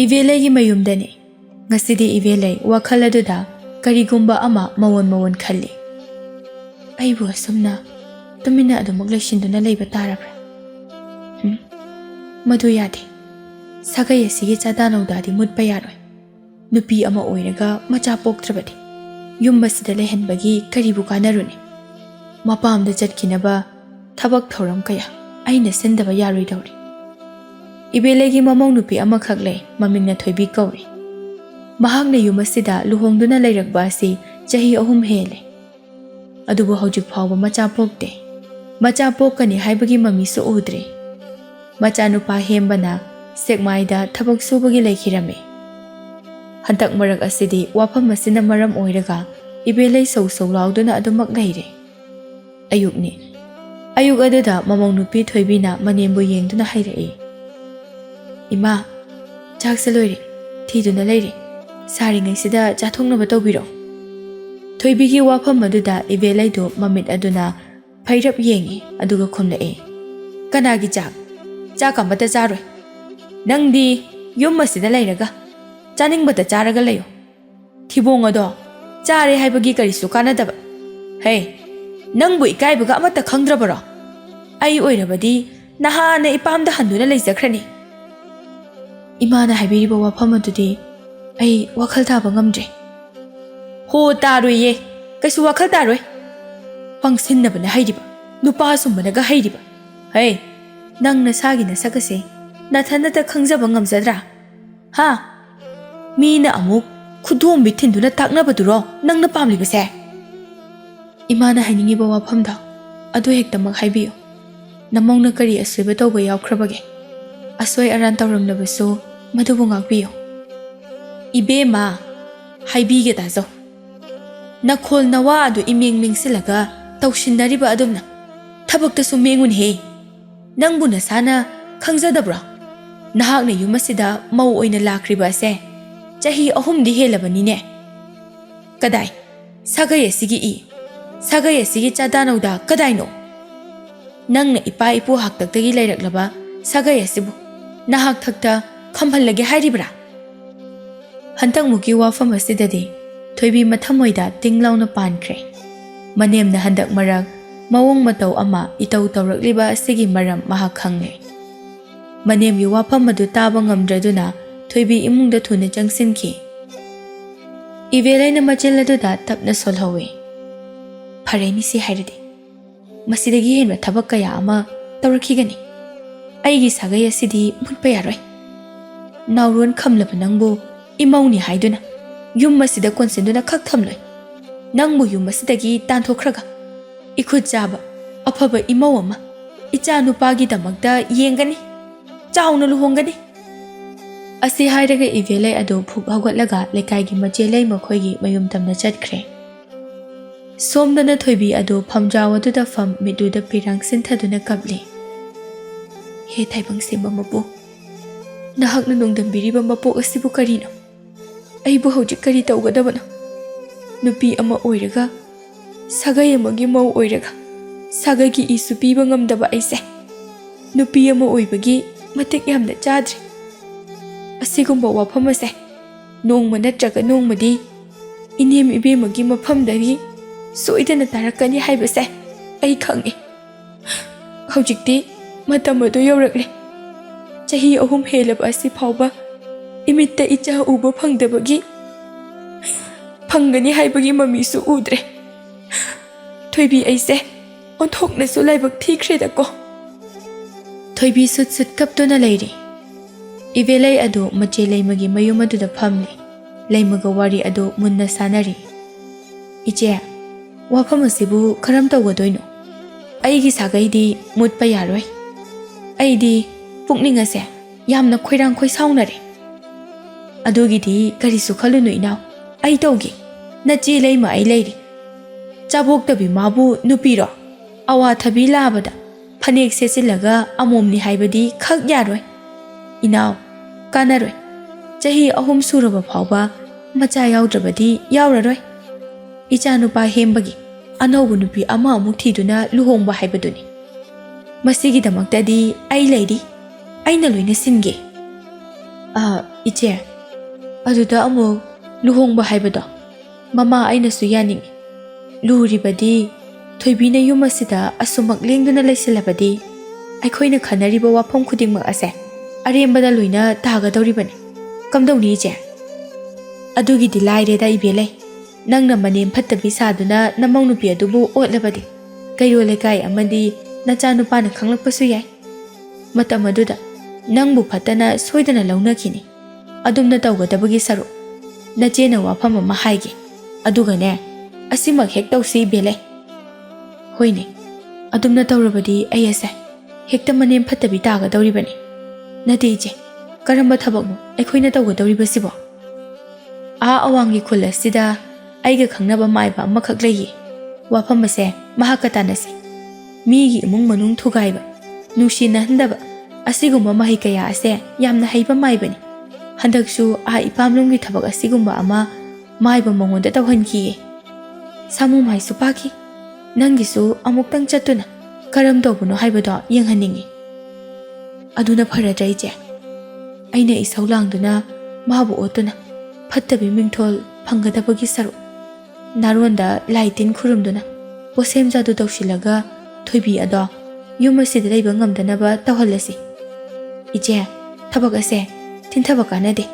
Ivelegi mayumdani. Ngasidi Ivelei wakhala duda karigumba ama mawon khalli. Aibu asumna tumina adumuk laisinduna leiba tarabra. Madu yadi. Sagai asigi chadanawdadi mutpa yaroi. Nupi ama oiraga macha poktrabadi. Yumbasida lehenbagi karibu kanaruni. Mapamda chatkinaba thabak thoram kaya aina sendaba yaroi dawri. Ivelegi mamau nupi ama khaklei mamingna thoibi kauri. Mahakna yumasida luhongduna leirakba asi chahi 3 hele. Adubu hojik phawba macha pokte. Macha pokkani haibagi mami su udre. Macha nupa hembana sekmaida thabak subagi leikhirame. Hantak marak asidi wafam masina maram oiraga Ivelei sau lauduna adumak leire. Ayukni. Ayuk aduda mamau nupi thoibina manembu yengduna hairei. Ima, chak salori, thiduna leire. Saringai sida chathongnaba tawbiro. Thoibigi wafam aduda Ivelei do mamit aduna phairap yengi aduga khumlae. Kanagi chak. Chak amata charoi. Nangdi yum masida leiraga. Chaningbata charaga leyo. Thibong ado chare haibagi karisu kanadaba. Hey, nangbu ikaibaga amata khangdrabaro. Ai oirabadi nahana ipamda handuna leijakhrani. Imana haibiriba wafam adudi ai wakhal thaba ngamdre. Ho taruye kaisu wakhal taroi. Pangsinnabana hairiba nupa sumbanaga hairiba. Hey, nang nasagi nasakase nathanata khangjaba ngamjadra. Ha, mina amuk khudom bithinduna taknabaduro nangna pamlibase. Imana hainingiba wafamda adu hektamak haibiyo. Namongna kari asweba tawba yawkhrabage. Aswai aran tawramnabasu madubu ngakbiyo. Ibema haibige dazo. Nakhol nawa adu imeng mengsilaga tawshinnariba adumna. Thabaktasu mengun he. Nangbu nasana khangjadabra. Nahakna yumasida mau oina lakriba ase. Chahi 3 di helabanine. Kadai sagai asigi I. Sagai asigi chadanawda kadai no. Nangna ipa ipu haktaktagi leiraklaba sagai asibu nahak thakta khamhalage hairibra. Hantang muki wafam asidadi thoibi mathamoida tinglauna pankre. Manemna handak marak mawong mataw ama itaw tawrakliba asigi maram mahak khangle. Manem yu wafam adu taba ngamdraduna thoibi imungda thuna changsinki. Ivelei na machiladuda tapna solhawe. Phareni si hairadi. Masidagi henba thabak kaya ama tawrakhigani. Aigi sagai asidi mutpa yaroi. Nauron khamlaba nangbu imauni haiduna yum masida konsenduna khak thamloi. Nangbu yum masidagi tanthokraga ikhut jaba afaba imau ama icha nupagi damakta yengani chauna luhongani. Asi hairaga Ivelei adu phuk hawgatlaga lekaigi machelei makhoigi mayum tamna chatkre. Somdana thoibi adu phamjaw aduda pham miduda pirang sinthaduna kapli. He thaibang simba mapu. Nahakna nongdambiriba mapok asibu karino. Aibu hojik kari tawgadabana. Nupi ama oiraga sagai amagi mau oiraga sagagi isu piba ngamdaba aise. Nupi ama oibagi matik yamna chadri. Asigumba wafam ase nongma natraga nongmadi inem ibemagi mafamdagi soidana tarakani haibase ai khangi. Hojikti matam adu yawrakle. Chahi 3 helaba asi phawba imitta icha uba phangdabagi phangani haibagi mamisu udre. Thoibi aise onthokna su laibak thikre dako. Thoibi sut kaptuna leiri. Ivelei adu mache leimagi mayum aduda phamle. Leimaga wari adu munna sanari. Iche wafam asibu karam tawgadoino. Aigi sagaidi mutpa yaroi. Aidi pukning ase yamna khoirang khoi saunare. Adugidi karisu khalunu inaw. Ai tawgi nachi leima ai leiri. Chabok tabi mabu nupiro. Awa thabi labada phanek sesilaga amomni haibadi khak yaroi. Inaw kanaroi. Chahi 3 suraba phawba macha yawdrabadi yawraroi. Icha nupa hembagi anobu nupi ama amuk thiduna luhongba haibaduni. Masigi damaktadi ai leiri. Aina loina singe. Iche, aduda amuk luhongba haibado. Mama ainasu yaningi. Luribadi, thoibina yum asida asumak lengduna laisilabadi, aikhoina khanariba wafam khudingmak ase arembada loina tagadoribani. Kamdawni iche? Adugidi laireda ibelai. Nangna manem phattabi saduna namau nupi adubu otlabadi. Kairo lekai amadi nacha nupana khanglakpasu yai. Matam aduda nangbu phatana soidana launakini. Adumna tawgadabagi saru. Nachena wafam ama haige. Adugane asimak hek tawsi ibelai. Hoine. Adumna tawrabadi ayase. Hekta manem phattabi tagadoribani. Nati iche. Karamba thabakno aikhoina tawgadoribasibo. Awangi khula sida aiga khangnaba maiba amakak lei. Wafam ase mahakatanasi. Migi imung manung thugaiba. Nushina handaba. Asigumba mahi kaya ase yamna haiba maibani. Handaksu ipamlonggi thabak asigumba ama maiba mongonda tawhanki. Samu mai supaki. Nangisu amuktang chatuna. Karam tawbuno haibado yenghaningi. Aduna pharadra iche. Aina isau langduna mabu otuna. Phattabi mingthol phangadabagi saru. Naronda laitin khurumduna. Posem jadu tawsilaga thoibi ado yumasida leiba ngamdanaba tawhalasi. Iche, thabak ase tinthabak kanade.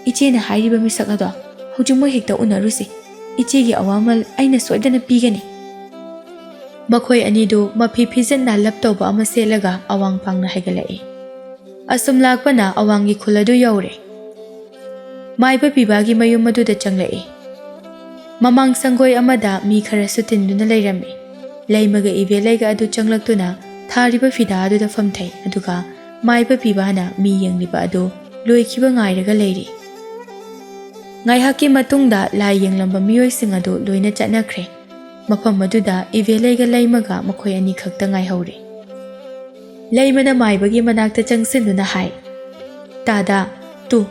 Iche na hairiba misak ado hujimo hekta unarusi. Iche gi awamal aina soidana pigani. Makhoi anidu mafi phizan na laptawba ama selaga awang pangna haigalai. Asum lakpana awangi khuladu yaure. Maiba pibagi mayum maduda changlai. Mamang sanggoi amada mi kharasu tinduna lairami. Laimaga ibelaiga adu changlaktuna thariba fida adu da famthai aduga maiba pibana mi yengliba adu loikiba ngairaga lairi. Ngaihaki matungda lai yenglamba miyoising adu loina chatnakre. Mafam maduda ibelaiga laimaga makhoi ani khakta ngaihauри. Laimana maibagi manakta changsinuna hai. Tada, tu,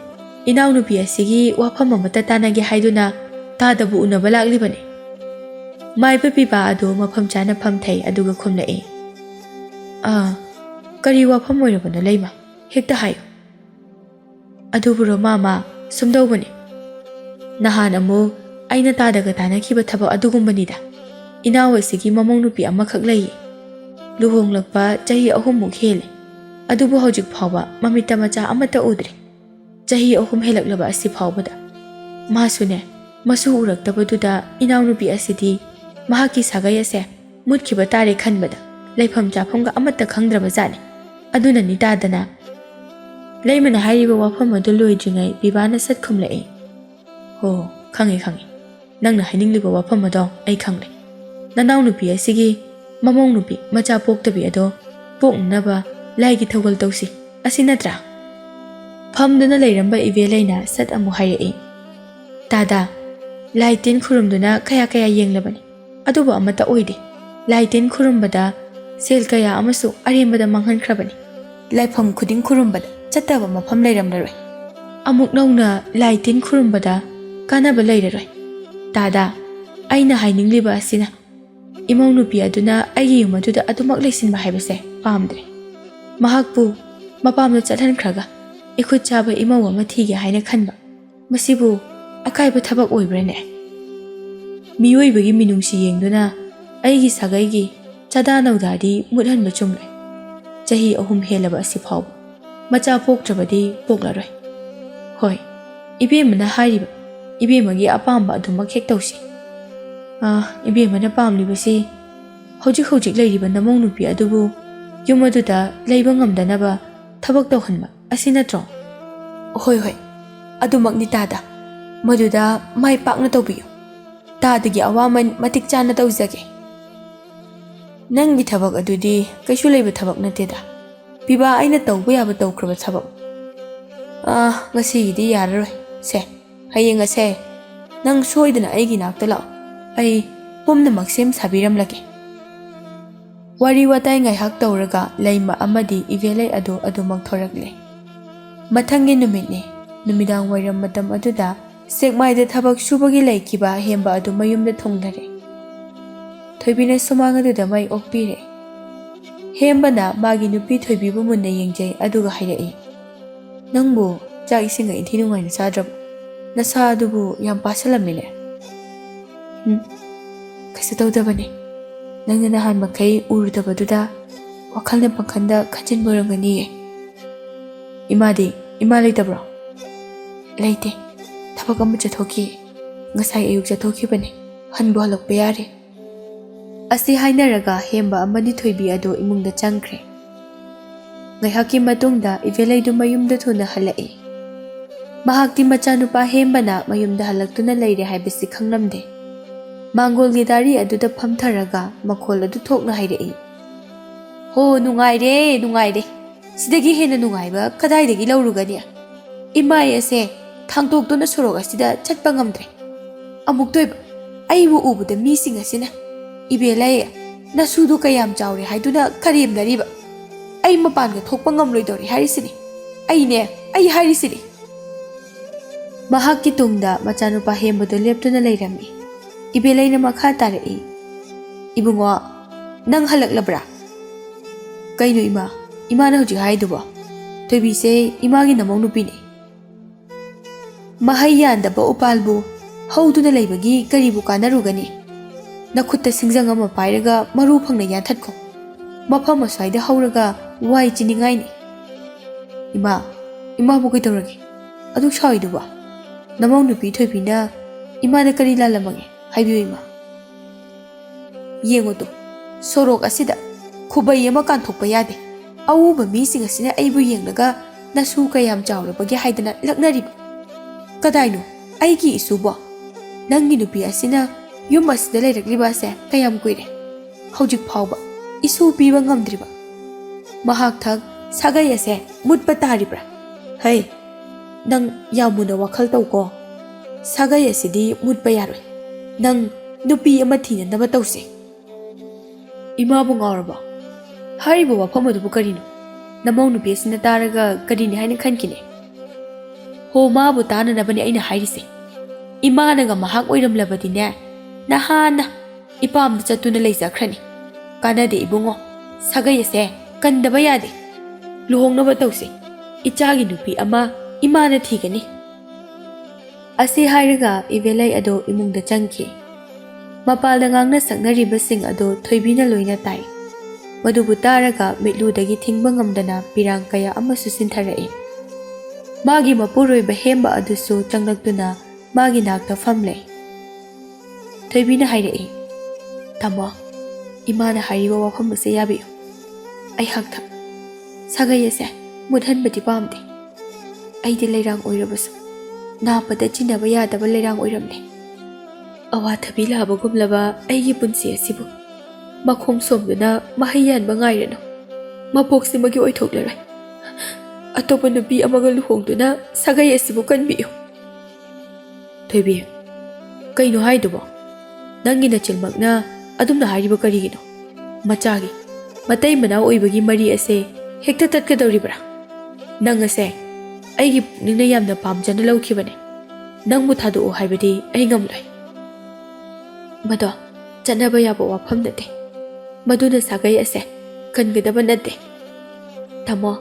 inaw nupi asigi wafam amata tanagi haiduna tadabu unaba laklibani. Maiba piba adu mafam chana famthai aduga khumlai. Kari wafam oirabana laima, hekta hayo. Aduburo mama sumdawbani. Nahan amu aina tadaga tanakiba thaba adugumbanida. Inaw asigi mamong nupi amakhak lai. Luhonglakpa chahi ahumuk hele. Adubu haujik phawba mamita macha amata udre. Chahi ahum helaklaba asi phawbada. Masune masu uraktabaduda inaw nupi asidi mahaki sagai ase mutkiba tare khanbada. Laifam chafamga amata khangdraba jani. Aduna ni tadana. Laimana hairiba wafam adu loidringai bibana sat khumlai. Ho, khangi. Nangna hainingliba wafam ado ai khangle. Nanaw nupi asigi mamong nupi macha poktabi ado poknaba laigi thawgal tawsi asinatra. Phamduna leiramba ibelaina sat amu hairi. Tada, laitin khurumduna kaya yenglabani. Aduba amata oide. Laitin khurumbada sel kaya amasu arembada manghankrabani. Laifam khuding khurumbada chattaba mafam leiramlaroi. Amuk nauna laitin khurumbada kanaba leiraroi. Tada, aina hainingliba asina. Imong nupi aduna aigi yumaduda adumak leisinba haibase pamdre. Mahakpu mapamda chathankraga ikhut chaba imaw ama thige haina khanba. Masibu akaiba thabak oibrane. Miyoibagi minungsi yengduna aigi sagaigi chada nawdadi muthanba chumle. Chahi ahum helaba asi phawba macha poktrabadi poklaroi. Hoi, ibemana hairiba ibemagi apamba adumak hek tawsi. Ibemana pamlibasi hojik leiriba namong nupi adubu yumaduda leiba ngamdanaba thabak tawhanba asi natro. Hoi, adumak ni tada. Maduda mai pakna tawbiyo. Tadagi awaman matik chana tawzage. Nangi thabak adudi kaisu leiba thabak nateda. Piba aina tawba yaba tawkraba thabak. Ngasigidi yararoi. Se, hayeng ase. Nang soidana aigi nakta lao. Ai pumnamak sem sabiramlage. Wari watai ngaihak tawraga laima amadi ivelai adu adumak thorakle. Mathangi numitni numidang wairam matam aduda sekmaida thabak subagi laikiba hemba adu mayumda thonglare. Thoibina sumang aduda mai okpire. Hembana magi nupi thoibibu munna yengjai aduga hairai. Nangbu ꯆꯥꯛ ꯏꯁꯤꯡ ꯏꯟꯊꯤ ꯅꯨꯡꯉꯥꯏꯅ ꯆꯥꯗ꯭ꯔꯕꯣ? ꯅꯁꯥ ꯑꯗꯨꯕꯨ ꯌꯥꯝ ꯄꯥꯁꯜꯂꯝꯃꯤꯅꯦ꯫ ꯀꯩꯁꯨ ꯇꯧꯗꯕꯅꯦ꯫ ꯅꯪꯅ ꯅꯍꯥꯟ ꯃꯈꯩ ꯎꯔꯨꯗꯕꯗꯨꯗ ꯋꯥꯈꯜꯅ ꯄꯪꯈꯟꯗ ꯈꯟꯖꯤꯟꯕ ꯑꯣꯏꯔꯝꯒꯅꯤꯌꯦ꯫ ꯏꯃꯥ ꯂꯩꯇꯕ꯭ꯔꯣ? ꯂꯩꯇꯦ, ꯊꯕꯛ ꯑꯃ ꯆꯠꯊꯣꯛꯈꯤ꯫ ꯉꯁꯥꯏ ꯑꯌꯨꯛ ꯆꯠꯊꯣꯛꯈꯤꯕꯅꯦ, ꯍꯟꯕꯨ ꯍꯜꯂꯛꯄ ꯌꯥꯔꯦ꯫ ꯑꯁꯤ ꯍꯥꯏꯅꯔꯒ ꯍꯦꯝꯕ ꯑꯃꯗꯤ ꯊꯣꯏꯕꯤ ꯑꯗꯨ ꯏꯃꯨꯡꯗ ꯆꯪꯈ꯭ꯔꯦ꯫ ꯉꯥꯏꯍꯥꯛꯀꯤ ꯃꯇꯨꯡꯗ ꯏꯕꯦꯂꯩꯗꯨ ꯃꯌꯨꯝꯗ ꯊꯨꯅ ꯍꯜꯂꯛꯏ꯫ ꯃꯍꯥꯛꯇꯤ ꯃꯆꯥꯅꯨꯄꯥ ꯍꯦꯝꯕꯅ ꯃꯌꯨꯝꯗ ꯍꯜꯂꯛꯇꯨꯅ ꯂꯩꯔꯦ ꯍꯥꯏꯕꯁꯤ ꯈꯪꯂꯝꯗꯦ꯫ ꯃꯥꯡꯒꯣꯜꯒꯤ ꯗꯥꯔꯤ ꯑꯗꯨꯗ ꯐꯝꯊꯔꯒ ꯃꯈꯣꯜ ꯑꯗꯨ ꯊꯣꯛꯅ ꯍꯥꯏꯔꯛꯏ꯫ ꯍꯣ, ꯅꯨꯡꯉꯥꯏꯔꯦ꯫ ꯁꯤꯗꯒꯤ ꯍꯦꯟꯅ ꯅꯨꯡꯉꯥꯏꯕ ꯀꯗꯥꯏꯗꯒꯤ ꯂꯧꯔꯨꯒꯅꯤ? ꯏꯃꯥꯏ ꯑꯁꯦ ꯊꯥꯡꯇꯣꯛꯇꯨꯅ ꯁꯣꯔꯣꯛ ꯑꯁꯤꯗ ꯆꯠꯄ ꯉꯝꯗ꯭ꯔꯦ꯫ ꯑꯃꯨꯛꯇꯣꯏꯕ ꯑꯩꯕꯨ ꯎꯕꯗ ꯃꯤꯁꯤꯡ ꯑꯁꯤꯅ "ꯏꯕꯦꯂꯩ, ꯅꯁꯨꯗꯨ ꯀꯌꯥꯝ ꯆꯥꯎꯔꯦ" ꯍꯥꯏꯗꯨꯅ ꯀꯔꯦꯝꯅꯔꯤꯕ꯫ ꯑꯩ ꯃꯄꯥꯟꯒ ꯊꯣꯛꯄ ꯉꯝꯂꯣꯏꯗꯧꯔꯦ ꯍꯥꯏꯔꯤꯁꯤꯅꯤ꯫ ꯑꯩ ꯍꯥꯏꯔꯤꯁꯤꯅꯤ꯫ ꯃꯍꯥꯛꯀꯤ ꯇꯨꯡꯗ ꯃꯆꯥꯅꯨꯄꯥ ꯍꯦꯝꯕꯗꯨ ꯂꯦꯞꯇꯨꯅ ꯂꯩꯔꯝꯃꯤ꯫ ꯏꯕꯦꯂꯩꯅ ꯃꯈꯥ ꯇꯥꯔꯛꯏ꯫ ꯏꯕꯨꯡꯉꯣ, ꯅꯪ ꯍꯜꯂꯛꯂꯕ꯭ꯔꯥ? ꯀꯩꯅꯣ ꯏꯃꯥꯅ ꯍꯧꯖꯤꯛ ꯍꯥꯏꯗꯨꯕꯣ? ꯊꯣꯏꯕꯤꯁꯦ ꯏꯃꯥꯒꯤ ꯅꯃꯧ ꯅꯨꯄꯤꯅꯤ꯫ ꯃꯍꯩ ꯌꯥꯟꯗꯕ ꯎꯄꯥꯜꯕꯨ ꯍꯧꯗꯨꯅ ꯂꯩꯕꯒꯤ ꯀꯔꯤꯕꯨ ꯀꯥꯟꯅꯔꯨꯒꯅꯤ? ꯅꯈꯨꯠꯇ ꯁꯤꯡꯖꯪ ꯑꯃ ꯄꯥꯏꯔꯒ ꯃꯔꯨ ꯐꯪꯅ ꯌꯥꯟꯊꯠꯈꯣ꯫ ꯃꯐꯝ ꯑꯁ꯭ꯋꯥꯏꯗ ꯍꯧꯔꯒ ꯋꯥꯏ ꯆꯤꯅꯤꯡꯉꯥꯏꯅꯤ꯫ ꯏꯃꯥꯕꯨ ꯀꯩꯗꯧꯔꯒꯦ ꯑꯗꯨꯛ ꯁꯥꯎꯏꯗꯨꯕꯣ? ꯅꯃꯧ ꯅꯨꯄꯤ ꯊꯣꯏꯕꯤꯅ ꯏꯃꯥꯗ ꯀꯔꯤ ꯂꯥꯜꯂꯝꯃꯒꯦ? ꯍꯥꯏꯕꯤꯌꯨ ꯏꯃꯥ꯫ ꯌꯦꯡꯉꯨꯇꯨ, ꯁꯣꯔꯣꯛ ꯑꯁꯤꯗ ꯈꯨꯕꯩ ꯑꯃ ꯀꯥꯟꯊꯣꯛꯄ ꯌꯥꯗꯦ꯫ ꯑꯎꯕ ꯃꯤꯁꯤꯡ ꯑꯁꯤꯅ ꯑꯩꯕꯨ ꯌꯦꯡꯂꯒ ꯅꯁꯨ ꯀꯌꯥꯝ ꯆꯥꯎꯔꯕꯒꯦ ꯍꯥꯏꯗꯅ ꯂꯛꯅꯔꯤꯕ꯫ ꯀꯗꯥꯏꯅꯣ ꯑꯩꯒꯤ ꯏꯁꯨꯕꯣ? ꯅꯪꯒꯤ ꯅꯨꯄꯤ ꯑꯁꯤꯅ ꯌꯨꯝ ꯑꯁꯤꯗ ꯂꯩꯔꯛꯂꯤꯕ ꯑꯁꯦ ꯀꯌꯥꯝ ꯀꯨꯏꯔꯦ? ꯍꯧꯖꯤꯛ ꯐꯥꯎꯕ ꯏꯁꯨ ꯄꯤꯕ ꯉꯝꯗ꯭ꯔꯤꯕ꯫ ꯃꯍꯥꯛꯊꯛ ꯁꯥꯒꯩ ꯑꯁꯦ ꯃꯨꯠꯄ ꯇꯥꯔꯤꯕ꯭ꯔꯥ? ꯍꯩ, ꯅꯪ ꯌꯥꯝ ꯃꯨꯟꯅ ꯋꯥꯈꯜ ꯇꯧꯀꯣ꯫ ꯁꯥꯒꯩ ꯑꯁꯤꯗꯤ ꯃꯨꯠꯄ ꯌꯥꯔꯣꯏ꯫ ꯅꯪ ꯅꯨꯄꯤ ꯑꯃ ꯊꯤꯅꯅꯕ ꯇꯧꯁꯦ꯫ ꯏꯃꯥꯕꯨ ꯉꯥꯎꯔꯕꯣ? ꯍꯥꯏꯔꯤꯕ ꯋꯥꯐꯝ ꯑꯗꯨꯕꯨ ꯀꯔꯤꯅꯣ? ꯅꯃꯧ ꯅꯨꯄꯤ ꯑꯁꯤꯅ ꯇꯥꯔꯒ ꯀꯔꯤꯅꯤ ꯍꯥꯏꯅ ꯈꯟꯈꯤꯅꯤ? ꯍꯣ, ꯃꯥꯕꯨ ꯇꯥꯅꯅꯕꯅꯤ ꯑꯩꯅ ꯍꯥꯏꯔꯤꯁꯦ꯫ ꯏꯃꯥꯅꯒ ꯃꯍꯥꯛ ꯑꯣꯏꯔꯝꯂꯕꯗꯤꯅꯦ, ꯅꯍꯥꯟꯅ ꯏꯄꯥꯝꯗ ꯆꯠꯇꯨꯅ ꯂꯩꯖꯈ꯭ꯔꯅꯤ꯫ ꯀꯥꯟꯅꯗꯦ ꯏꯕꯨꯡꯉꯣ, ꯁꯥꯒꯩ ꯑꯁꯦ ꯀꯟꯗꯕ ꯌꯥꯗꯦ꯫ ꯂꯨꯍꯣꯡꯅꯕ ꯇꯧꯁꯤ꯫ ꯏꯆꯥꯒꯤ ꯅꯨꯄꯤ ꯑꯃ ꯏꯃꯥꯅ ꯊꯤꯒꯅꯤ꯫ ꯑꯁꯤ ꯍꯥꯏꯔꯒ ꯏꯕꯦꯂꯩ ꯑꯗꯨ ꯏꯃꯨꯡꯗ ꯆꯪꯈꯤ꯫ ꯃꯄꯥꯜꯗ ꯉꯥꯡꯅ ꯁꯛꯅꯔꯤꯕꯁꯤꯡ ꯑꯗꯨ ꯊꯣꯏꯕꯤꯅ ꯂꯣꯏꯅ ꯇꯥꯏ꯫ ꯃꯗꯨꯕꯨ ꯇꯥꯔꯒ ꯃꯤꯠꯂꯨꯗꯒꯤ ꯊꯤꯡꯕ ꯉꯝꯗꯅ ꯄꯤꯔꯥꯡ ꯀꯌꯥ ꯑꯃꯁꯨ ꯆꯤꯟꯊꯔꯛꯏ꯫ ꯃꯥꯒꯤ ꯃꯄꯨꯔꯣꯏꯕ ꯍꯦꯝꯕ ꯑꯗꯨꯁꯨ ꯆꯪꯂꯛꯇꯨꯅ ꯃꯥꯒꯤ ꯅꯥꯛꯇ ꯐꯝꯂꯦ꯫ ꯊꯣꯏꯕꯤꯅ ꯍꯥꯏꯔꯛꯏ꯫ ꯇꯥꯃꯣ, ꯏꯃꯥꯅ ꯍꯥꯏꯔꯤꯕ ꯋꯥꯐꯝ ꯑꯁꯦ ꯌꯥꯕꯤꯌꯨ꯫ ꯑꯩꯍꯥꯛꯊꯛ ꯁꯥꯒꯩ ꯑꯁꯦ ꯃꯨꯠꯍꯟꯕꯗꯤ ꯄꯥꯝꯗꯦ꯫ ꯑꯩꯗꯤ ꯂꯩꯔꯥꯡ ꯑꯣꯏꯔꯕꯁꯨ ꯅꯥꯞꯄꯗ ꯆꯤꯟꯅꯕ ꯌꯥꯗꯕ ꯂꯩꯔꯥꯡ ꯑꯣꯏꯔꯝꯂꯦ꯫ ꯑꯋꯥꯊꯕꯤ ꯂꯥꯕꯒꯨꯝꯂꯕ ꯑꯩꯒꯤ ꯄꯨꯟꯁꯤ ꯑꯁꯤꯕꯨ ꯃꯈꯣꯡ ꯁꯣꯝꯗꯨꯅ ꯃꯍꯩ ꯌꯥꯟꯕ ꯉꯥꯏꯔꯅꯨ꯫ ꯃꯄꯣꯛꯁꯤꯃꯒꯤ ꯑꯣꯏꯊꯣꯛꯂꯔꯣꯏ꯫ ꯑꯇꯣꯞꯄ ꯅꯨꯄꯤ ꯑꯃꯒ ꯂꯨꯍꯣꯡꯗꯨꯅ ꯁꯥꯒꯩ ꯑꯁꯤꯕꯨ ꯀꯟꯕꯤꯌꯨ꯫ ꯊꯣꯏꯕꯤ, ꯀꯩꯅꯣ ꯍꯥꯏꯗꯨꯕꯣ? ꯅꯪꯒꯤ ꯅꯆꯤꯟꯃꯛꯅ ꯑꯗꯨꯝꯅ ꯍꯥꯏꯔꯤꯕ ꯀꯔꯤꯒꯤꯅꯣ? ꯃꯆꯥꯒꯤ ꯃꯇꯩ ꯃꯅꯥꯎ ꯑꯣꯏꯕꯒꯤ ꯃꯔꯤ ꯑꯁꯦ ꯍꯦꯛꯇ ꯇꯠꯀꯗꯧꯔꯤꯕ꯭ꯔꯥ? ꯅꯪ ꯑꯁꯦ ꯑꯩꯒꯤ ꯄꯨꯛꯅꯤꯡꯅ ꯌꯥꯝꯅ ꯄꯥꯝꯖꯅ ꯂꯧꯈꯤꯕꯅꯦ꯫ ꯅꯪꯕꯨ ꯊꯥꯗꯣꯛꯑꯣ ꯍꯥꯏꯕꯗꯤ ꯑꯩ ꯉꯝꯂꯣꯏ꯫ ꯃꯗꯣ ꯆꯠꯅꯕ ꯌꯥꯕ ꯋꯥꯐꯝ ꯅꯠꯇꯦ꯫ ꯃꯗꯨꯅ ꯁꯥꯒꯩ ꯑꯁꯦ ꯀꯟꯒꯗꯕ ꯅꯠꯇꯦ꯫ ꯇꯥꯃꯣ,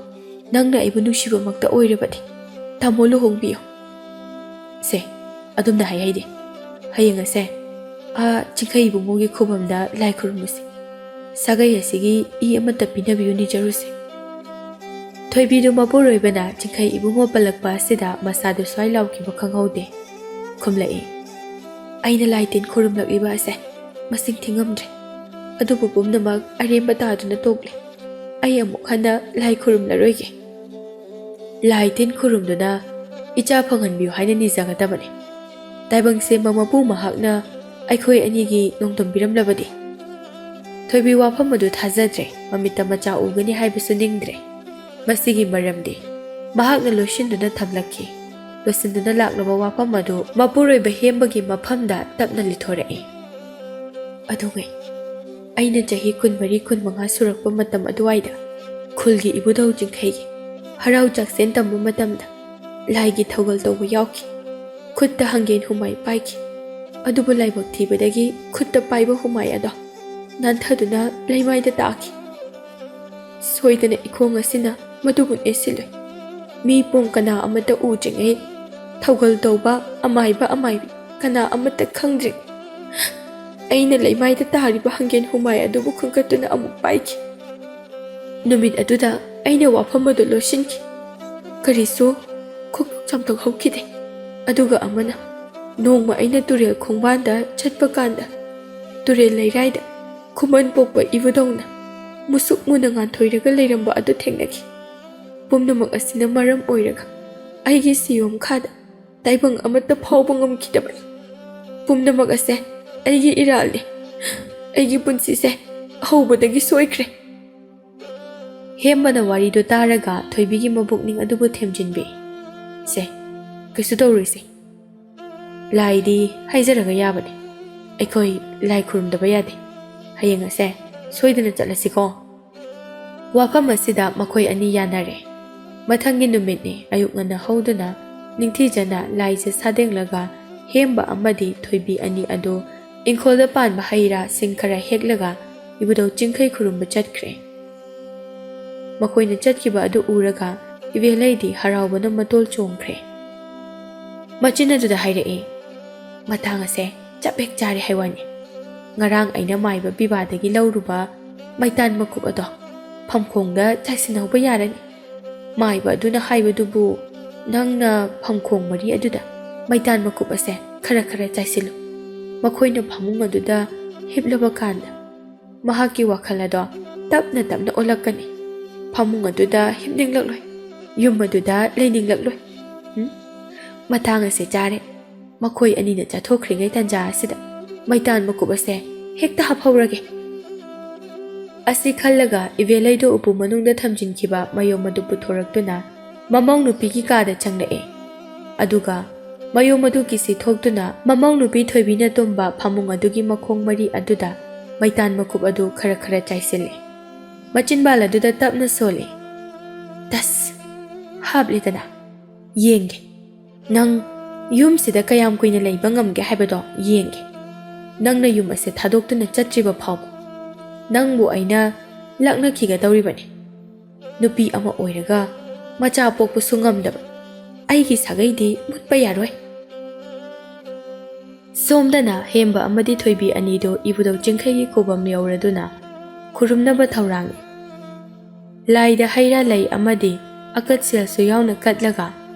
ꯅꯪꯅ ꯑꯩꯕꯨ ꯅꯨꯡꯁꯤꯕꯃꯛꯇ ꯑꯣꯏꯔꯕꯗꯤ ꯇꯥꯃꯣ ꯂꯨꯍꯣꯡꯕꯤꯌꯨ꯫ ꯁꯦ, ꯑꯗꯨꯝꯅ ꯍꯥꯏꯍꯩꯗꯦ꯫ ꯍꯌꯦꯡ ꯑꯁꯦ ꯆꯤꯡꯈꯩ ꯏꯕꯨꯡꯉꯣꯒꯤ ꯈꯨꯕꯝꯗ ꯂꯥꯏ ꯈꯨꯔꯨꯝꯃꯨꯁꯤ꯫ ꯁꯥꯒꯩ ꯑꯁꯤꯒꯤ ꯏ ꯑꯃꯠꯇ ꯄꯤꯅꯕꯤꯌꯨ ꯅꯤꯖꯔꯨꯁꯤ꯫ ꯊꯣꯏꯕꯤꯗꯨ ꯃꯄꯨꯔꯣꯏꯕꯅ ꯆꯤꯡꯈꯩ ꯏꯕꯨꯡꯉꯣ ꯄꯜꯂꯛꯄ ꯑꯁꯤꯗ ꯃꯁꯥꯗꯨ ꯁ꯭ꯋꯥꯏ ꯂꯥꯎꯈꯤꯕ ꯈꯪꯍꯧꯗꯦ꯫ ꯈꯨꯝꯂꯛꯏ꯫ ꯑꯩꯅ ꯂꯥꯏ ꯇꯤꯟ ꯈꯨꯔꯨꯝꯂꯛꯂꯤꯕ ꯑꯁꯦ ꯃꯁꯤꯡ ꯊꯤꯉꯝꯗ꯭ꯔꯦ꯫ ꯑꯗꯨꯕꯨ ꯄꯨꯝꯅꯃꯛ ꯑꯔꯦꯝꯕ ꯇꯥꯗꯨꯅ ꯇꯣꯛꯂꯦ꯫ ꯑꯩ ꯑꯃꯨꯛ ꯍꯟꯅ ꯂꯥꯏ ꯈꯨꯔꯨꯝꯂꯔꯣꯏꯒꯦ꯫ ꯂꯥꯏ ꯇꯤꯟ ꯈꯨꯔꯨꯝꯗꯨꯅ ꯏꯆꯥ ꯐꯪꯍꯟꯕꯤꯌꯨ ꯍꯥꯏꯅ ꯅꯤꯖꯒꯗꯕꯅꯤ꯫ ꯇꯥꯏꯕꯪ ꯁꯦꯝꯕ ꯃꯄꯨ ꯃꯍꯥꯛꯅ ꯑꯩꯈꯣꯏ ꯑꯅꯤꯒꯤ ꯅꯣꯡꯗꯝ ꯄꯤꯔꯝꯂꯕꯗꯤ꯫ ꯊꯣꯏꯕꯤ ꯋꯥꯐꯝ ꯑꯗꯨ ꯊꯥꯖꯗ꯭ꯔꯦ꯫ ꯃꯃꯤꯠꯇ ꯃꯆꯥ ꯎꯒꯅꯤ ꯍꯥꯏꯕꯁꯨ ꯅꯤꯡꯗ꯭ꯔꯦ꯫ ꯃꯁꯤꯒꯤ ꯃꯔꯝꯗꯤ ꯃꯍꯥꯛꯅ ꯂꯣꯏꯁꯤꯟꯗꯨꯅ ꯊꯝꯂꯛꯈꯤ꯫ ꯂꯣꯏꯁꯤꯟꯗꯨꯅ ꯂꯥꯛꯂꯕ ꯋꯥꯐꯝ ꯑꯗꯨ ꯃꯄꯨꯔꯣꯏꯕ ꯍꯦꯝꯕꯒꯤ ꯃꯐꯝꯗ ꯇꯞꯅ ꯂꯤꯊꯣꯔꯛꯏ꯫ ꯑꯗꯨꯉꯩ ꯑꯩꯅ ꯆꯍꯤ 24-25 ꯁꯨꯔꯛꯄ ꯃꯇꯝ ꯑꯗꯨꯋꯥꯏꯗ ꯈꯨꯜꯒꯤ ꯏꯕꯨꯙꯧ ꯆꯤꯡꯈꯩꯒꯤ ꯍꯔꯥꯎ ꯆꯥꯛꯁꯦꯟ ꯇꯝꯕ ꯃꯇꯝꯗ ꯂꯥꯏꯒꯤ ꯊꯧꯒꯜ ꯇꯧꯕ ꯌꯥꯎꯈꯤ꯫ ꯈꯨꯠꯇ ꯍꯪꯒꯦꯟ ꯍꯨꯃꯥꯏ ꯄꯥꯏꯈꯤ꯫ ꯑꯗꯨꯕꯨ ꯂꯥꯏꯕꯛ ꯊꯤꯕꯗꯒꯤ ꯈꯨꯠꯇ ꯄꯥꯏꯕ ꯍꯨꯃꯥꯏ ꯑꯗꯣ ꯅꯥꯟꯊꯗꯨꯅ ꯂꯩꯃꯥꯏꯗ ꯇꯥꯈꯤ꯫ ꯁꯣꯏꯗꯅ ꯏꯈꯣꯡ ꯑꯁꯤꯅ ꯃꯗꯨꯕꯨ ꯅꯦꯠꯁꯤꯜꯂꯨꯏ꯫ ꯃꯤ ꯄꯨꯡ ꯀꯅꯥ ꯑꯃꯠꯇ ꯎꯗ꯭ꯔꯤꯉꯩ ꯊꯧꯒꯜ ꯇꯧꯕ ꯑꯃꯥꯏꯕ ꯑꯃꯥꯏꯕꯤ ꯀꯅꯥ ꯑꯃꯠꯇ ꯈꯪꯗ꯭ꯔꯤ ꯑꯩꯅ ꯂꯩꯃꯥꯏꯗ ꯇꯥꯔꯤꯕ ꯍꯪꯒꯦꯟ ꯍꯨꯃꯥꯏ ꯑꯗꯨꯕꯨ ꯈꯨꯟꯀꯠꯇꯨꯅ ꯑꯃꯨꯛ ꯄꯥꯏꯈꯤ꯫ ꯅꯨꯃꯤꯠ ꯑꯗꯨꯗ ꯑꯩꯅ ꯋꯥꯐꯝ ꯑꯗꯨ ꯂꯣꯠꯁꯤꯟꯈꯤ, ꯀꯔꯤꯁꯨ ꯈꯨꯛ ꯆꯥꯝꯊꯣꯛꯍꯧꯈꯤꯗꯦ꯫ ꯑꯗꯨꯒ ꯑꯃꯅ ꯅꯣꯡꯃ ꯑꯩꯅ ꯇꯨꯔꯦꯜ ꯈꯣꯡꯕꯥꯟꯗ ꯆꯠꯄ ꯀꯥꯟꯗ ꯇꯨꯔꯦꯜ ꯂꯩꯔꯥꯏꯗ ꯈꯨꯃꯟ ꯄꯣꯛꯄ ꯏꯕꯨꯙꯧꯅ ꯃꯨꯁꯨꯛ ꯃꯨꯅ ꯉꯥꯟꯊꯣꯏꯔꯒ ꯂꯩꯔꯝꯕ ꯑꯗꯨ ꯊꯦꯡꯅꯈꯤ꯫ ꯄꯨꯝꯅꯃꯛ ꯑꯁꯤꯅ ꯃꯔꯝ ꯑꯣꯏꯔꯒ ꯑꯩꯒꯤ ꯁꯤꯌꯣꯝ ꯈꯥꯗ ꯇꯥꯏꯕꯪ ꯑꯃꯠꯇ ꯐꯥꯎꯕ ꯉꯝꯈꯤꯗꯕꯅꯤ꯫ ꯄꯨꯝꯅꯃꯛ ꯑꯁꯦ ꯑꯩꯒꯤ ꯏꯔꯥꯜꯅꯤ꯫ ꯑꯩꯒꯤ ꯄꯨꯟꯁꯤꯁꯦ ꯑꯍꯧꯕꯗꯒꯤ ꯁꯣꯏꯈ꯭ꯔꯦ꯫ ꯍꯦꯝꯕꯅ ꯋꯥꯔꯤꯗꯨ ꯇꯥꯔꯒ ꯊꯣꯏꯕꯤꯒꯤ ꯃꯕꯨꯛꯅꯤꯡ ꯑꯗꯨꯕꯨ ꯊꯦꯝꯖꯤꯟꯕꯤ꯫ ꯁꯦ, ꯀꯩꯁꯨ ꯇꯧꯔꯣꯏꯁꯦ꯫ ꯂꯥꯏꯗꯤ ꯍꯥꯏꯖꯔꯒ ꯌꯥꯕꯅꯤ꯫ ꯑꯩꯈꯣꯏ ꯂꯥꯏ ꯈꯨꯔꯨꯝꯗꯕ ꯌꯥꯗꯦ꯫ ꯍꯌꯦꯡ ꯑꯁꯦ ꯁꯣꯏꯗꯅ ꯆꯠꯂꯁꯤꯀꯣ꯫ ꯋꯥꯐꯝ ꯑꯁꯤꯗ ꯃꯈꯣꯏ ꯑꯅꯤ ꯌꯥꯅꯔꯦ꯫ ꯃꯊꯪꯒꯤ ꯅꯨꯃꯤꯠꯅꯤ ꯑꯌꯨꯛ ꯉꯟꯅ ꯍꯧꯗꯨꯅ ꯅꯤꯡꯊꯤꯖꯅ ꯂꯥꯏꯁꯦ ꯁꯥꯗꯦꯡꯂꯒ ꯍꯦꯝꯕ ꯑꯃꯗꯤ ꯊꯣꯏꯕꯤ ꯑꯅꯤ ꯑꯗꯨ ꯏꯪꯈꯣꯜꯗ ꯄꯥꯟꯕ ꯍꯩ ꯔꯥꯁꯤꯡ ꯈꯔ ꯍꯦꯛꯂꯒ ꯏꯕꯨꯙꯧ ꯆꯤꯡꯈꯩ ꯈꯨꯔꯨꯝꯕ ꯆꯠꯈ꯭ꯔꯦ꯫ ꯃꯈꯣꯏꯅ ꯆꯠꯈꯤꯕ ꯑꯗꯨ ꯎꯔꯒ ꯏꯕꯦꯂꯩꯗꯤ ꯍꯔꯥꯎꯕꯅ ꯃꯇꯣꯜ ꯆꯣꯡꯈ꯭ꯔꯦ꯫ ꯃꯆꯤꯟ ꯑꯗꯨꯗ ꯍꯥꯏꯔꯛꯏ, ꯃꯇꯥꯡ ꯑꯁꯦ ꯆꯞ ꯍꯦꯛ ꯆꯥꯔꯦ ꯍꯥꯏꯋꯥꯅꯤ꯫ ꯉꯔꯥꯡ ꯑꯩꯅ ꯃꯥꯏꯕ ꯄꯤꯕꯥꯗꯒꯤ ꯂꯧꯔꯨꯕ ꯃꯩꯇꯥꯟ ꯃꯀꯨꯞ ꯑꯗꯣ ꯐꯝꯈꯣꯡꯗ ꯆꯥꯏꯁꯤꯟꯍꯧꯕ ꯌꯥꯔꯅꯤ꯫ ꯃꯥꯏꯕ ꯑꯗꯨꯅ ꯍꯥꯏꯕꯗꯨꯕꯨ ꯅꯪꯅ ꯐꯝꯈꯣꯡ ꯃꯔꯤ ꯑꯗꯨꯗ ꯃꯩꯇꯥꯟ ꯃꯀꯨꯞ ꯑꯁꯦ ꯈꯔ ꯈꯔ ꯆꯥꯏꯁꯤꯜꯂꯨ꯫ ꯃꯈꯣꯏꯅ ꯐꯃꯨꯡ ꯑꯗꯨꯗ ꯍꯤꯞꯂꯕ ꯀꯥꯟꯗ ꯃꯍꯥꯛꯀꯤ ꯋꯥꯈꯜ ꯑꯗꯣ ꯇꯞꯅ ꯇꯞꯅ ꯑꯣꯜꯂꯛꯀꯅꯤ꯫ ꯐꯃꯨꯡ ꯑꯗꯨꯗ ꯍꯤꯞꯅꯤꯡꯂꯛꯂꯣꯏ, ꯌꯨꯝ ꯑꯗꯨꯗ ꯂꯩꯅꯤꯡꯂꯛꯂꯣꯏ꯫ ꯃꯇꯥꯡ ꯑꯁꯦ ꯆꯥꯔꯦ꯫ ꯃꯈꯣꯏ ꯑꯅꯤꯅ ꯆꯠꯊꯣꯛꯈ꯭ꯔꯤꯉꯩ ꯇꯥꯟꯖꯥ ꯑꯁꯤꯗ ꯃꯩꯇꯥꯟ ꯃꯀꯨꯞ ꯑꯁꯦ ꯍꯦꯛꯇ ꯍꯥꯞꯍꯧꯔꯒꯦ꯫ ꯑꯁꯤ ꯈꯜꯂꯒ ꯏꯕꯦꯂꯩꯗꯨ ꯎꯄꯨ ꯃꯅꯨꯡꯗ ꯊꯝꯖꯤꯟꯈꯤꯕ ꯃꯌꯣꯝ ꯑꯗꯨ ꯄꯨꯊꯣꯔꯛꯇꯨꯅ ꯃꯃꯧ ꯅꯨꯄꯤꯒꯤ ꯀꯥꯗ ꯆꯪꯂꯛꯑꯦ꯫ ꯑꯗꯨꯒ ꯃꯌꯣꯝ ꯑꯗꯨ ꯀꯤꯁꯤ ꯊꯣꯛꯇꯨꯅ ꯃꯃꯧ ꯅꯨꯄꯤ ꯊꯣꯏꯕꯤꯅ ꯇꯨꯝꯕ ꯐꯃꯨꯡ ꯑꯗꯨꯒꯤ ꯃꯈꯣꯡ ꯃꯔꯤ ꯑꯗꯨꯗ ꯃꯩꯇꯥꯟ ꯃꯀꯨꯞ ꯑꯗꯨ ꯈꯔ ꯈꯔ ꯆꯥꯏꯁꯤꯜꯂꯦ꯫ ꯃꯆꯤꯟꯕꯥꯜ ꯑꯗꯨꯗ ꯇꯞꯅ ꯁꯣꯜꯂꯤ꯫ ꯇꯁ, ꯍꯥꯞꯂꯦꯗꯅ꯫ ꯌꯦꯡꯒꯦ, ꯅꯪ ꯌꯨꯝꯁꯤꯗ ꯀꯌꯥꯝ ꯀꯨꯏꯅ ꯂꯩꯕ ꯉꯝꯒꯦ ꯍꯥꯏꯕꯗꯣ ꯌꯦꯡꯒꯦ꯫ ꯅꯪꯅ ꯌꯨꯝ ꯑꯁꯦ ꯊꯥꯗꯣꯛꯇꯨꯅ ꯆꯠꯇ꯭ꯔꯤꯕ ꯐꯥꯎꯕ ꯅꯪꯕꯨ ꯑꯩꯅ ꯂꯛꯅꯈꯤꯒꯗꯧꯔꯤꯕꯅꯤ꯫ ꯅꯨꯄꯤ ꯑꯃ ꯑꯣꯏꯔꯒ ꯃꯆꯥ ꯄꯣꯛꯄꯁꯨ ꯉꯝꯗꯕ ꯑꯩꯒꯤ ꯁꯥꯒꯩꯗꯤ ꯃꯨꯠꯄ ꯌꯥꯔꯣꯏ꯫ ꯁꯣꯝꯗꯅ ꯍꯦꯝꯕ ꯑꯃꯗꯤ ꯊꯣꯏꯕꯤ ꯑꯅꯤꯗꯨ ꯏꯕꯨꯙꯧ ꯆꯤꯡꯈꯩꯒꯤ ꯈꯨꯕꯝ ꯌꯧꯔꯗꯨꯅ ꯈꯨꯔꯨꯝꯅꯕ ꯊꯧꯔꯥꯡꯏ꯫ ꯂꯥꯏꯗ ꯍꯩꯔꯥ ꯂꯩ ꯑꯃꯗꯤ ꯑꯀꯠꯁꯦꯜꯁꯨ ꯌꯥꯎꯅ ꯀꯠꯂꯒ